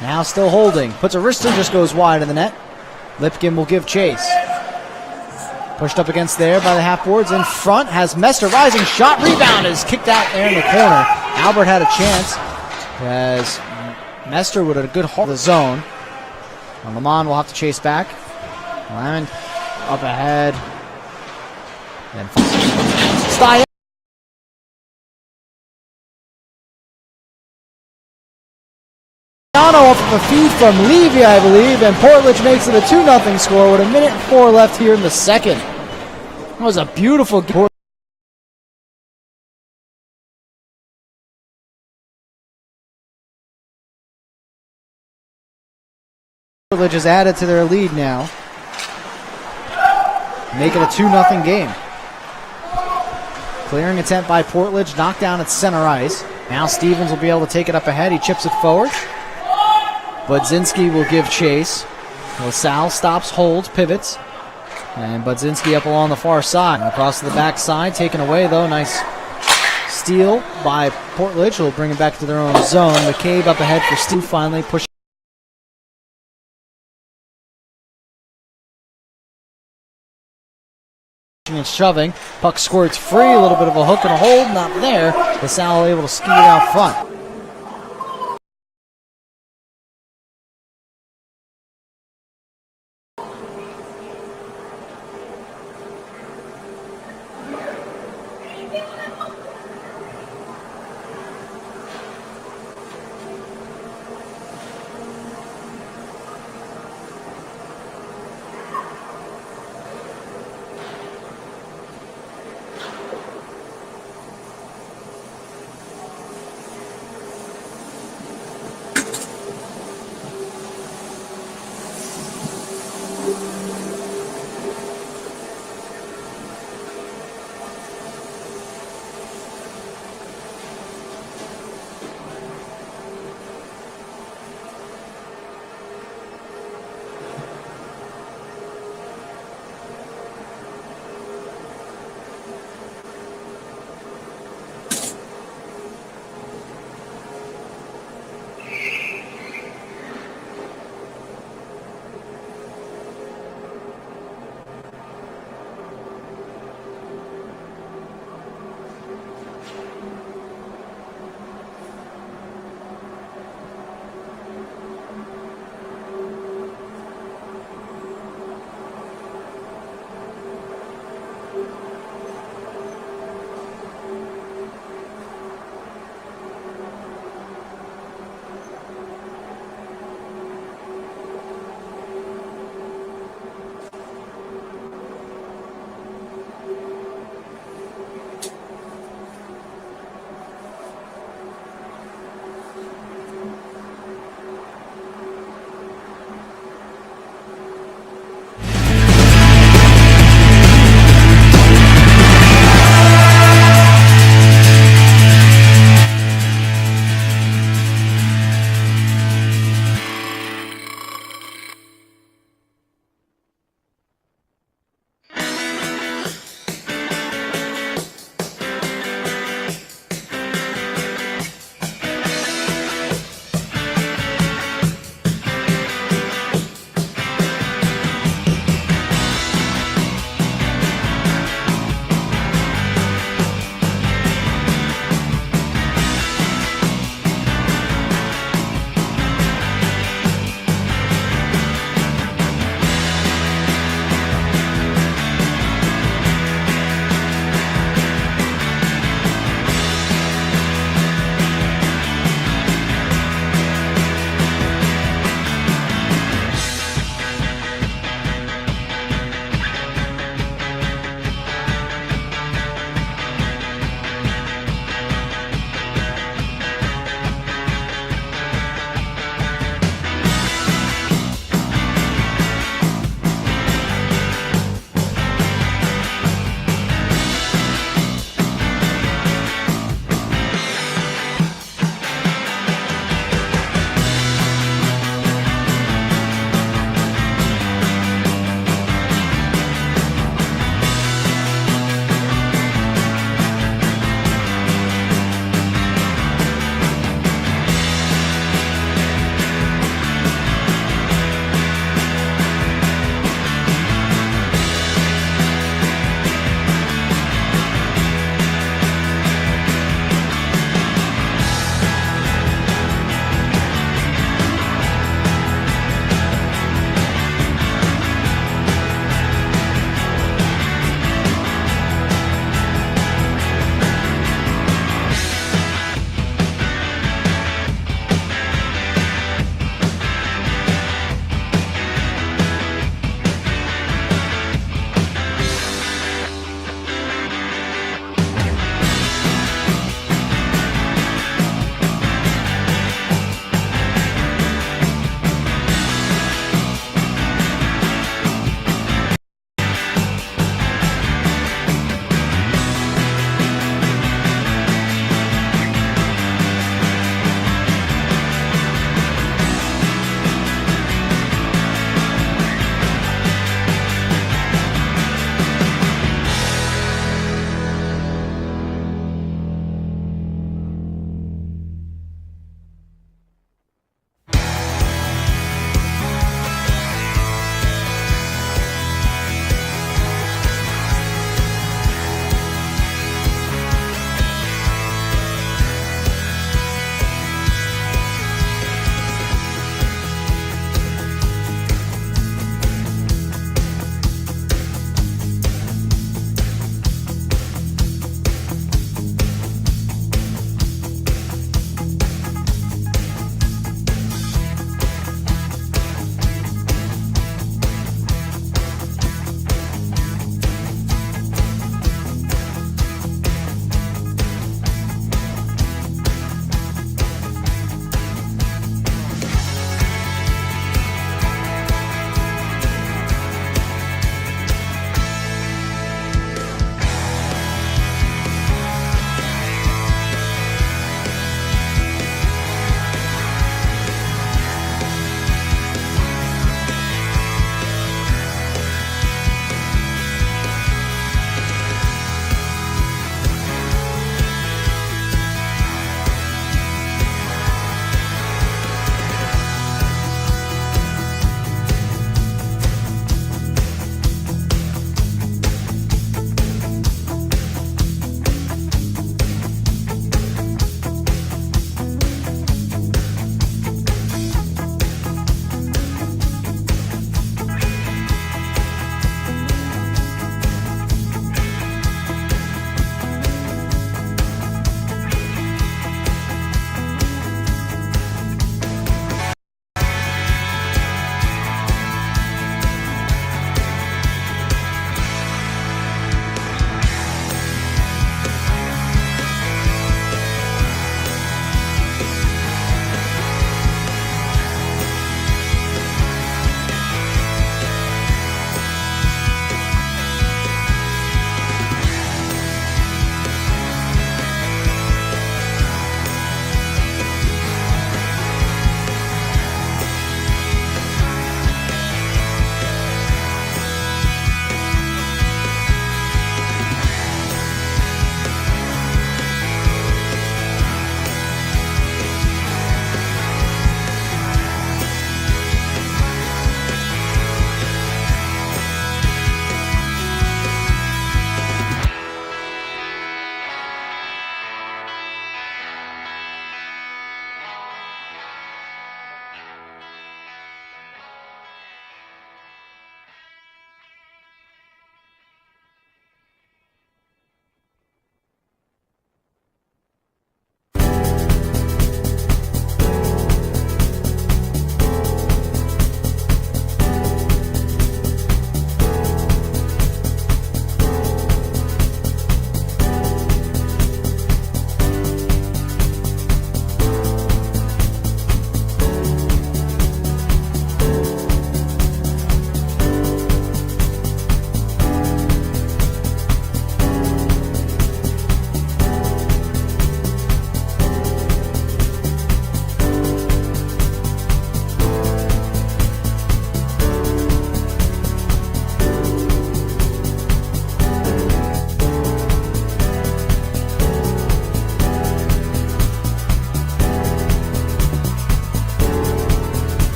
Now still holding. Puts a wrist in, just goes wide of the net. Lipkin will give chase. Pushed up against there by the half boards. In front has Mester. Rising shot. Rebound is kicked out there in the corner. Albert had a chance as Mester would have a good hold of the zone. And Lamont will have to chase back. Lamont up ahead. And Stein. Off of a feed from Levy, I believe, and Portledge makes it a 2-0 score with 1:04 left here in the second. That was a beautiful game. Portledge has added to their lead now. Make it a 2-0 game. Clearing attempt by Portledge, knocked down at center ice. Now Stevens will be able to take it up ahead. He chips it forward. Budzinski will give chase. LaSalle stops, holds, pivots. And Budzinski up along the far side. Across to the backside, taken away though. Nice steal by Portledge. Will bring it back to their own zone. McCabe up ahead for Steve, finally pushing and shoving. Puck squirts free. A little bit of a hook and a hold. Not there. LaSalle able to ski it out front.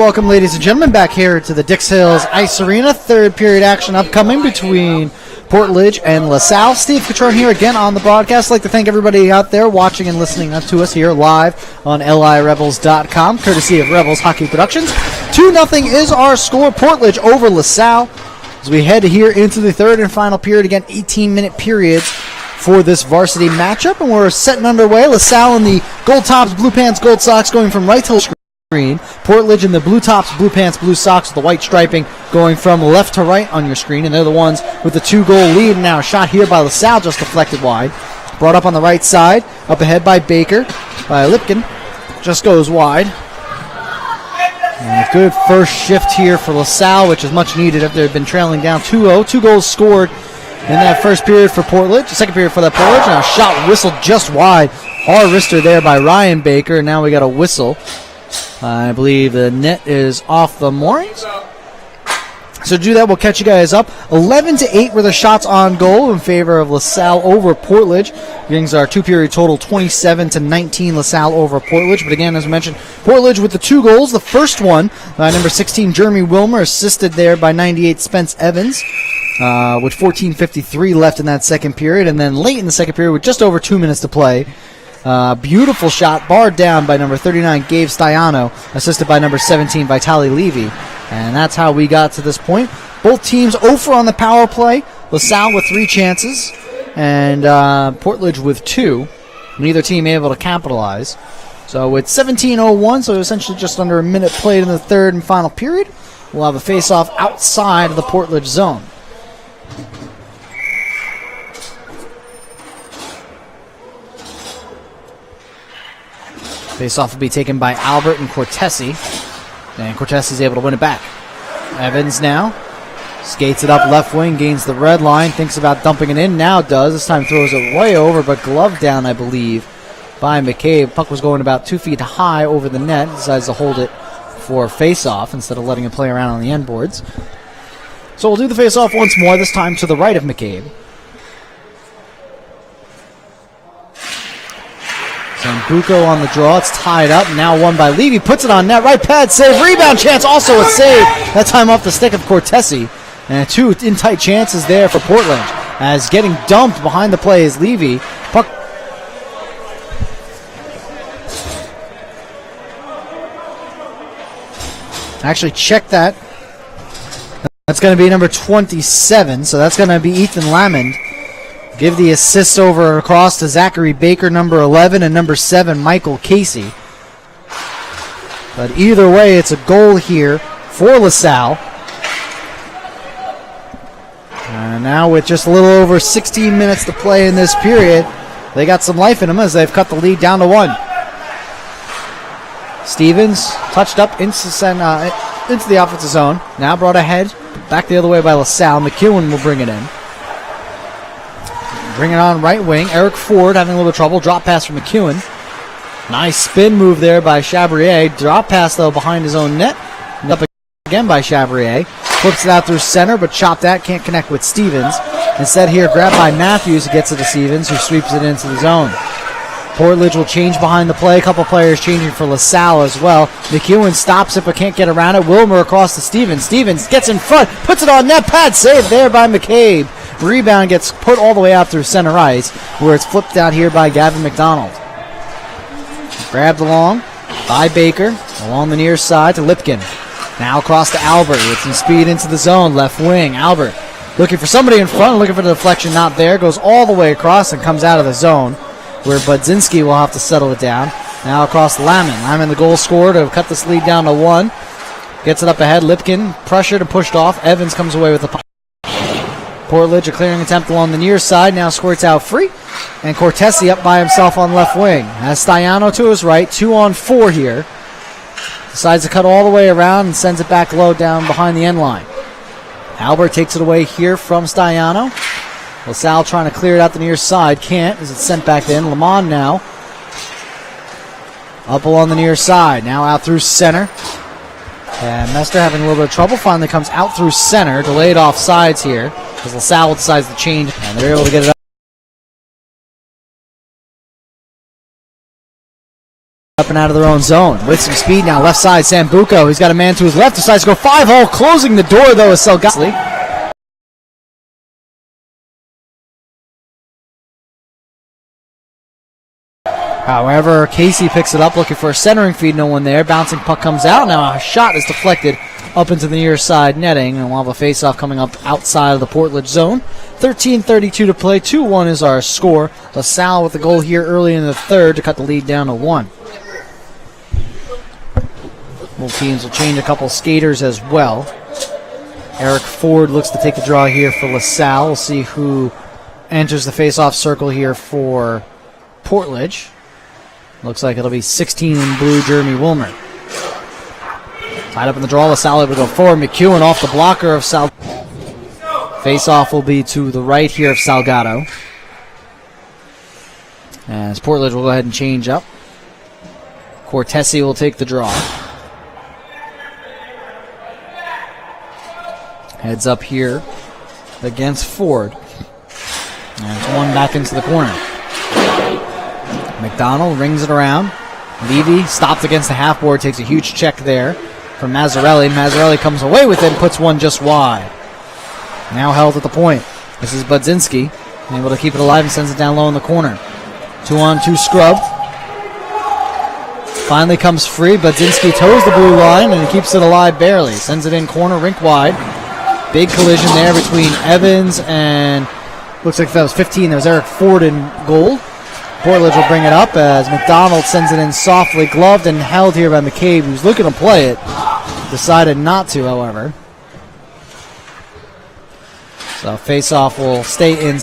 welcome, ladies and gentlemen, back here to the Dix Hills Ice Arena. Third period action upcoming between Portledge and LaSalle. Steve Catron here again on the broadcast. I'd like to thank everybody out there watching and listening to us here live on lirebels.com, courtesy of Rebels Hockey Productions. 2-0 is our score. Portledge over LaSalle as we head here into the third and final period. Again, 18-minute periods for this varsity matchup, and we're setting underway. LaSalle in the gold tops, blue pants, gold socks going from right to left. Portledge in the blue tops, blue pants, blue socks with the white striping going from left to right on your screen, and they're the ones with the 2-goal lead. Now a shot here by LaSalle, just deflected wide. Brought up on the right side, up ahead by Baker, by Lipkin, just goes wide. And a good first shift here for LaSalle, which is much needed if they've been trailing down 2-0. 2 goals scored in that first period for Portledge, the second period for that Portledge. Now a shot whistled just wide. Hard wrister there by Ryan Baker, and now we got a whistle. I believe the net is off the moorings. So to do that, we'll catch you guys up. 11-8 were the shots on goal in favor of LaSalle over Portledge. Brings our two-period total 27-19 LaSalle over Portledge. But again, as mentioned, Portledge with the 2 goals. The first one by number 16, Jeremy Wilmer, assisted there by 98 Spence Evans. With 14:53 left in that second period. And then late in the second period with just over 2 minutes to play, beautiful shot, barred down by number 39, Gabe Stiano, assisted by number 17, Vitali Levy. And that's how we got to this point. Both teams 0 for on the power play. LaSalle with 3 chances, and Portledge with 2. Neither team able to capitalize. So it's 17:01, so essentially just under a minute played in the third and final period. We'll have a face-off outside of the Portledge zone. Face-off will be taken by Albert and Cortesi. And Cortesi is able to win it back. Evans now skates it up left wing, gains the red line, thinks about dumping it in, now does. This time throws it way over, but gloved down, I believe, by McCabe. Puck was going about 2 feet high over the net. Decides to hold it for face-off instead of letting it play around on the end boards. So we'll do the face-off once more, this time to the right of McCabe. Sambuco on the draw. It's tied up. Now won by Levy. Puts it on net. Right pad save. Rebound chance. Also a save. That time off the stick of Cortesi. And 2 in-tight chances there for Portland. As getting dumped behind the play is Levy. Puck. Actually, check that. That's going to be number 27. So that's going to be Ethan Lamond. Give the assist over across to Zachary Baker, number 11, and number 7, Michael Casey. But either way, it's a goal here for LaSalle. And now with just a little over 16 minutes to play in this period, they got some life in them as they've cut the lead down to 1. Stevens touched up into the offensive zone. Now brought ahead, back the other way by LaSalle. McEwen will bring it in. Bring it on right wing. Eric Ford having a little trouble. Drop pass from McEwen. Nice spin move there by Chabrier. Drop pass, though, behind his own net. Up again by Chabrier. Flips it out through center, but chopped that. Can't connect with Stevens. Instead here, grabbed by Matthews. Who gets it to Stevens, who sweeps it into the zone. Portledge will change behind the play. A couple players changing for LaSalle as well. McEwen stops it, but can't get around it. Wilmer across to Stevens. Stevens gets in front. Puts it on net. Pad save there by McCabe. Rebound gets put all the way out through center ice, where it's flipped out here by Gavin McDonald. Grabbed along by Baker, along the near side to Lipkin. Now across to Albert with some speed into the zone, left wing. Albert looking for somebody in front, looking for the deflection, not there. Goes all the way across and comes out of the zone, where Budzinski will have to settle it down. Now across to Lamond. Lamond, the goal scorer, to cut this lead down to 1. Gets it up ahead. Lipkin pressured and pushed off. Evans comes away with the puck. Portledge, a clearing attempt along the near side, now squirts out free. And Cortesi up by himself on left wing. Has Stiano to his right, 2 on 4 here. Decides to cut all the way around and sends it back low down behind the end line. Albert takes it away here from Stiano. LaSalle trying to clear it out the near side. Can't, as it's sent back in. Lamond now. Up along the near side, now out through center. And Mester having a little bit of trouble. Finally comes out through center. Delayed off sides here, as LaSalle decides to change, and they're able to get it up stepping out of their own zone. With some speed now, left side, Sambuco. He's got a man to his left, decides to go 5-hole. Closing the door, though, is Salgado. However, Casey picks it up, looking for a centering feed. No one there. Bouncing puck comes out. Now a shot is deflected up into the near side netting, and we'll have a face-off coming up outside of the Portledge zone. 13:32 to play. 2-1 is our score. LaSalle with the goal here early in the third to cut the lead down to 1. Both teams will change a couple skaters as well. Eric Ford looks to take the draw here for LaSalle. We'll see who enters the face-off circle here for Portledge. Looks like it'll be 16 in blue, Jeremy Wilmer. Tied up in the draw, LaSalle able to go forward. McEwen off the blocker of Sal. Face-off will be to the right here of Salgado. As Portledge will go ahead and change up. Cortesi will take the draw. Heads up here against Ford. And it's one back into the corner. McDonald rings it around. Levy stopped against the half board, takes a huge check there from Mazzarelli. Mazzarelli comes away with it and puts one just wide. Now held at the point. This is Budzinski, able to keep it alive and sends it down low in the corner. 2-on-2 scrub. Finally comes free. Budzinski toes the blue line and keeps it alive barely. Sends it in corner, rink wide. Big collision there between Evans and, looks like that was 15. There was Eric Ford in gold. Portledge will bring it up as McDonald sends it in softly, gloved and held here by McCabe, who's looking to play it. Decided not to, however. So face-off will stay in.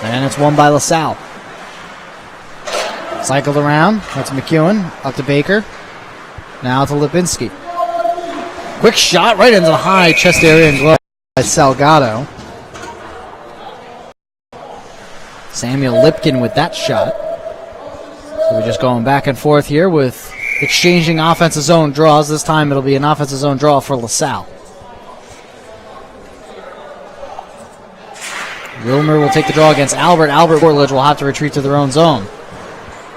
And it's won by LaSalle. Cycled around. That's McEwen. Up to Baker. Now to Lipinski. Quick shot right into the high chest area and glove by Salgado. Samuel Lipkin with that shot. So we're just going back and forth here with exchanging offensive zone draws. This time it'll be an offensive zone draw for LaSalle. Wilmer will take the draw against Albert. Portledge will have to retreat to their own zone.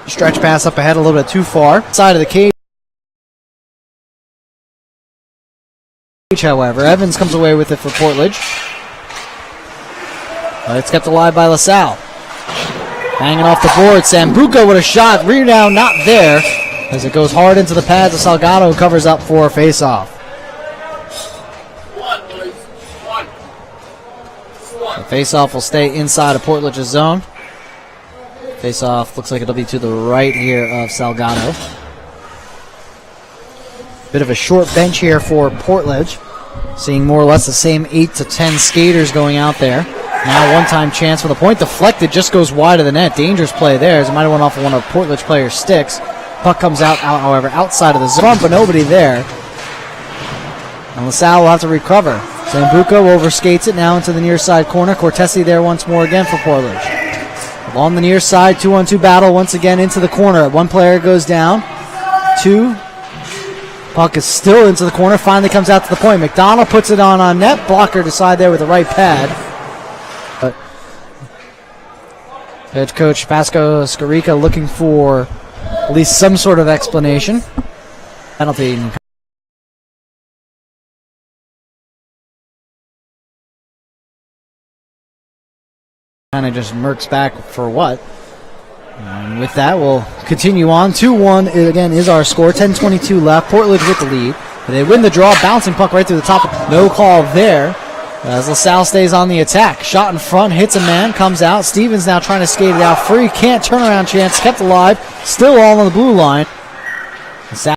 Stretch pass up ahead a little bit too far. Side of the cage. However, Evans comes away with it for Portledge. But it's kept alive by LaSalle. Hanging off the board, Sambuco with a shot. Rebound not there as it goes hard into the pads of Salgado, who covers up for a face-off. The face-off will stay inside of Portledge's zone. Face-off looks like it'll be to the right here of Salgado. Bit of a short bench here for Portledge. Seeing more or less the same 8 to 10 skaters going out there. Now one-time chance for the point. Deflected, just goes wide of the net. Dangerous play there as it might have went off of one of Portledge players' sticks. Puck comes out, however, outside of the zone, but nobody there. And LaSalle will have to recover. Sambuco overskates it now into the near side corner. Cortesi there once more again for Portledge. Along the near side, 2-on-2 battle once again into the corner. One player goes down. Two. Puck is still into the corner. Finally comes out to the point. McDonald puts it on net. Blocker to side there with the right pad. But head coach Pasco Scarica looking for at least some sort of explanation. Penalty. Kind of just murks back for what? And with that, we'll continue on. 2-1 again is our score. 10:22 left. Portledge with the lead. They win the draw. Bouncing puck right through the top. No call there as LaSalle stays on the attack. Shot in front. Hits a man. Comes out. Stevens now trying to skate it out free. Can't. Turnaround chance. Kept alive. Still all on the blue line. LaSalle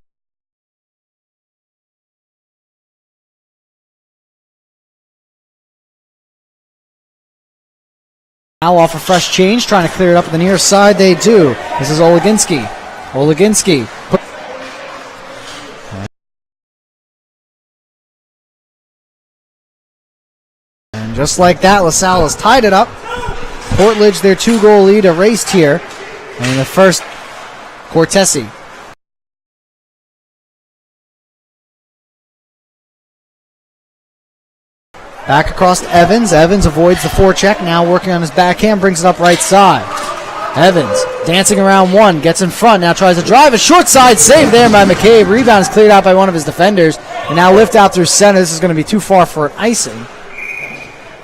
now off a fresh change, trying to clear it up at the near side. They do. This is Oleginski. And just like that, LaSalle has tied it up. Portledge, their 2-goal lead, erased here. And the first, Cortesi. Back across to Evans. Evans avoids the forecheck. Now working on his backhand. Brings it up right side. Evans dancing around one. Gets in front. Now tries to drive. A short side save there by McCabe. Rebound is cleared out by one of his defenders. And now lift out through center. This is going to be too far for an icing.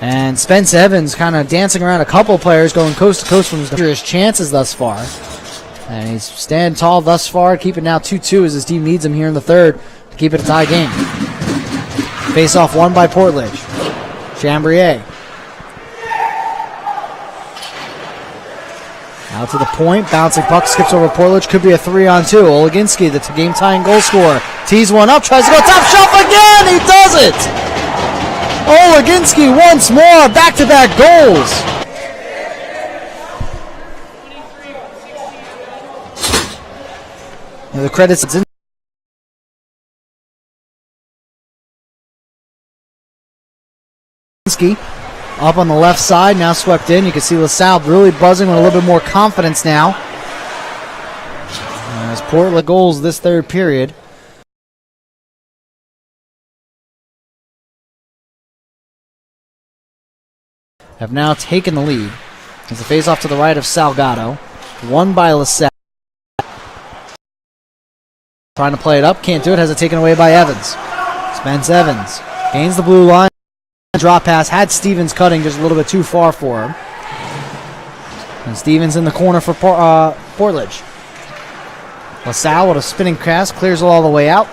And Spence Evans kind of dancing around a couple players, going coast to coast from his chances thus far. And he's standing tall thus far, keeping now 2-2 as his team needs him here in the third to keep it a tie game. Face off won by Portledge. Chambrier. Out to the point, bouncing puck, skips over Portledge, could be a 3-on-2. Oleginski, the game-tying goal scorer, tees one up, tries to go top shelf again, he does it! Oleginski once more, back-to-back goals. And the credits Oleginski up on the left side, now swept in. You can see LaSalle really buzzing with a little bit more confidence now. As Portland goals this third period. Have now taken the lead. As the face-off to the right of Salgado. Won by LaSalle. Trying to play it up, can't do it, has it taken away by Evans. Spence Evans gains the blue line. Drop pass, had Stevens cutting just a little bit too far for him. And Stevens in the corner for Portledge. LaSalle with a spinning pass, clears it all the way out.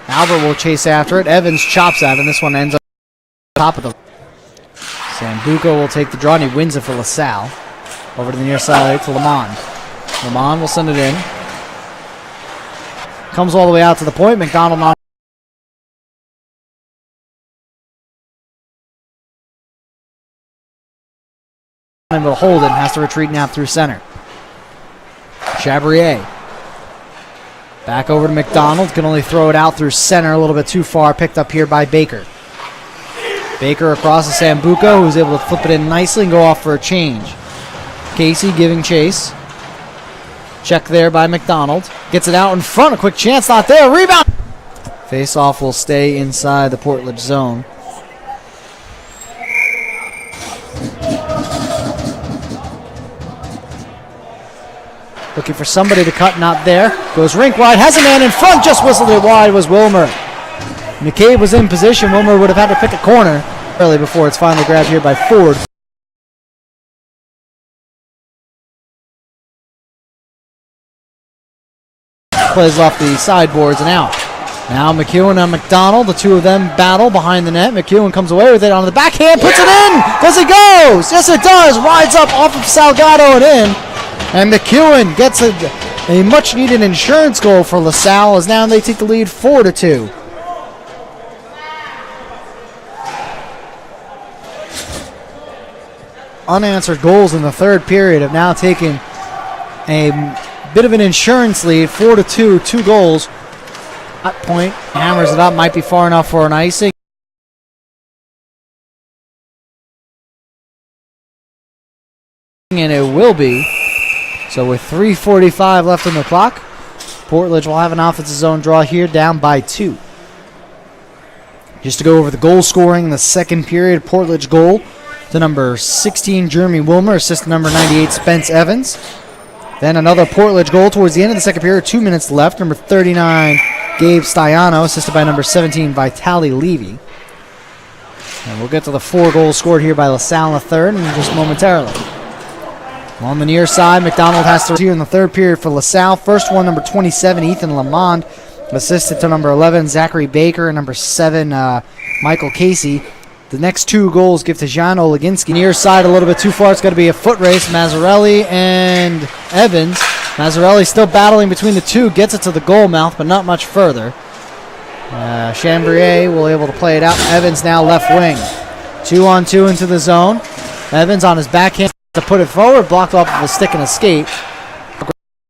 Albert will chase after it. Evans chops at it, and this one ends up top of the... Sambuco will take the draw, and he wins it for LaSalle. Over to the near side to Lamond. Lamond will send it in. Comes all the way out to the point. McDonald not. But Holden has to retreat now through center. Chabrier. Back over to McDonald. Can only throw it out through center a little bit too far. Picked up here by Baker. Baker across to Sambuco, who's able to flip it in nicely and go off for a change. Casey giving chase. Check there by McDonald. Gets it out in front. A quick chance, not there. Rebound! Face-off will stay inside the Portledge zone. Looking for somebody to cut, not there. Goes rink wide, has a man in front, just whistled it wide was Wilmer. McCabe was in position. Wilmer would have had to pick a corner early before it's finally grabbed here by Ford. Plays off the sideboards and out. Now McEwen and McDonald, the two of them battle behind the net. McEwen comes away with it on the backhand, puts it in! Does it go? Yes it does! Rides up off of Salgado and in. And McEwen gets a much-needed insurance goal for LaSalle as now they take the lead 4-2. Unanswered goals in the third period have now taken a bit of an insurance lead, 4-2, 2 goals. At point, hammers it up, might be far enough for an icing. And it will be. So with 3:45 left on the clock, Portledge will have an offensive zone draw here, down by 2. Just to go over the goal scoring in the second period, Portledge goal to number 16, Jeremy Wilmer, assist to number 98, Spence Evans. Then another Portledge goal towards the end of the second period, 2 minutes left, number 39, Gabe Staiano, assisted by number 17, Vitali Levy. And we'll get to the 4 goals scored here by LaSalle in the third in just momentarily. On the near side, McDonald has to here in the third period for LaSalle. First one, number 27, Ethan Lamond, assisted to number 11, Zachary Baker, and number 7, Michael Casey. The next 2 goals give to Jean Oleginski. Near side a little bit too far. It's going to be a foot race. Mazzarelli and Evans. Mazzarelli still battling between the two. Gets it to the goal mouth, but not much further. Chambrier will able to play it out. Evans now left wing. 2-on-2 into the zone. Evans on his backhand to put it forward. Blocked off of a stick and a skate.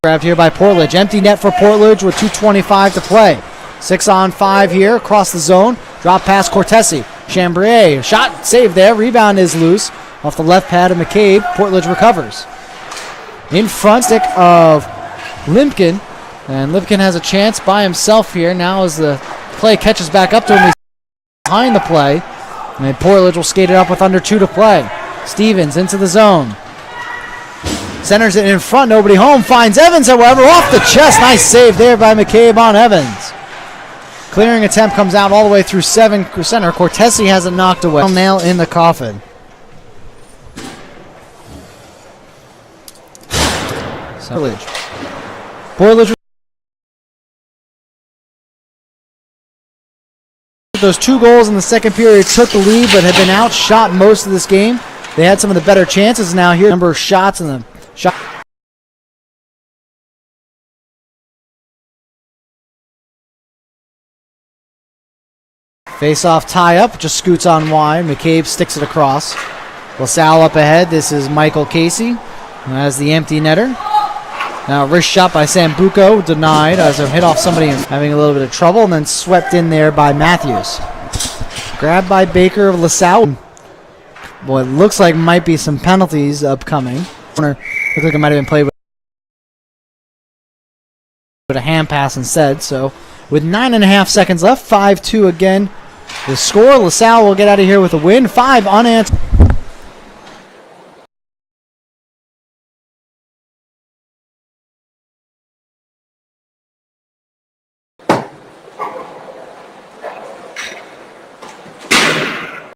Grabbed here by Portledge. Empty net for Portledge with 2:25 to play. 6-on-5 here across the zone. Drop pass Cortesi. Chambrier, shot, save there. Rebound is loose off the left pad of McCabe. Portledge recovers. In front, stick of Limpkin. And Limpkin has a chance by himself here. Now as the play catches back up to him, he's behind the play. And Portledge will skate it up with under 2 to play. Stevens into the zone. Centers it in front, nobody home. Finds Evans, however, off the chest. Nice save there by McCabe on Evans. Clearing attempt comes out all the way through center. Cortesi has it knocked away. Nail in the coffin. Portledge. Those 2 goals in the second period took the lead, but had been outshot most of this game. They had some of the better chances now here. Number of shots in the shot. Face-off tie-up, just scoots on wide. McCabe sticks it across. LaSalle up ahead. This is Michael Casey, who has the empty netter. Now wrist shot by Sambuco, denied as a hit off somebody and having a little bit of trouble, and then swept in there by Matthews. Grabbed by Baker of LaSalle. Boy, it looks like might be some penalties upcoming. Looks like it might have been played with a hand pass instead. So with 9.5 seconds left, 5-2 again. The score, LaSalle will get out of here with a win. 5 unanswered.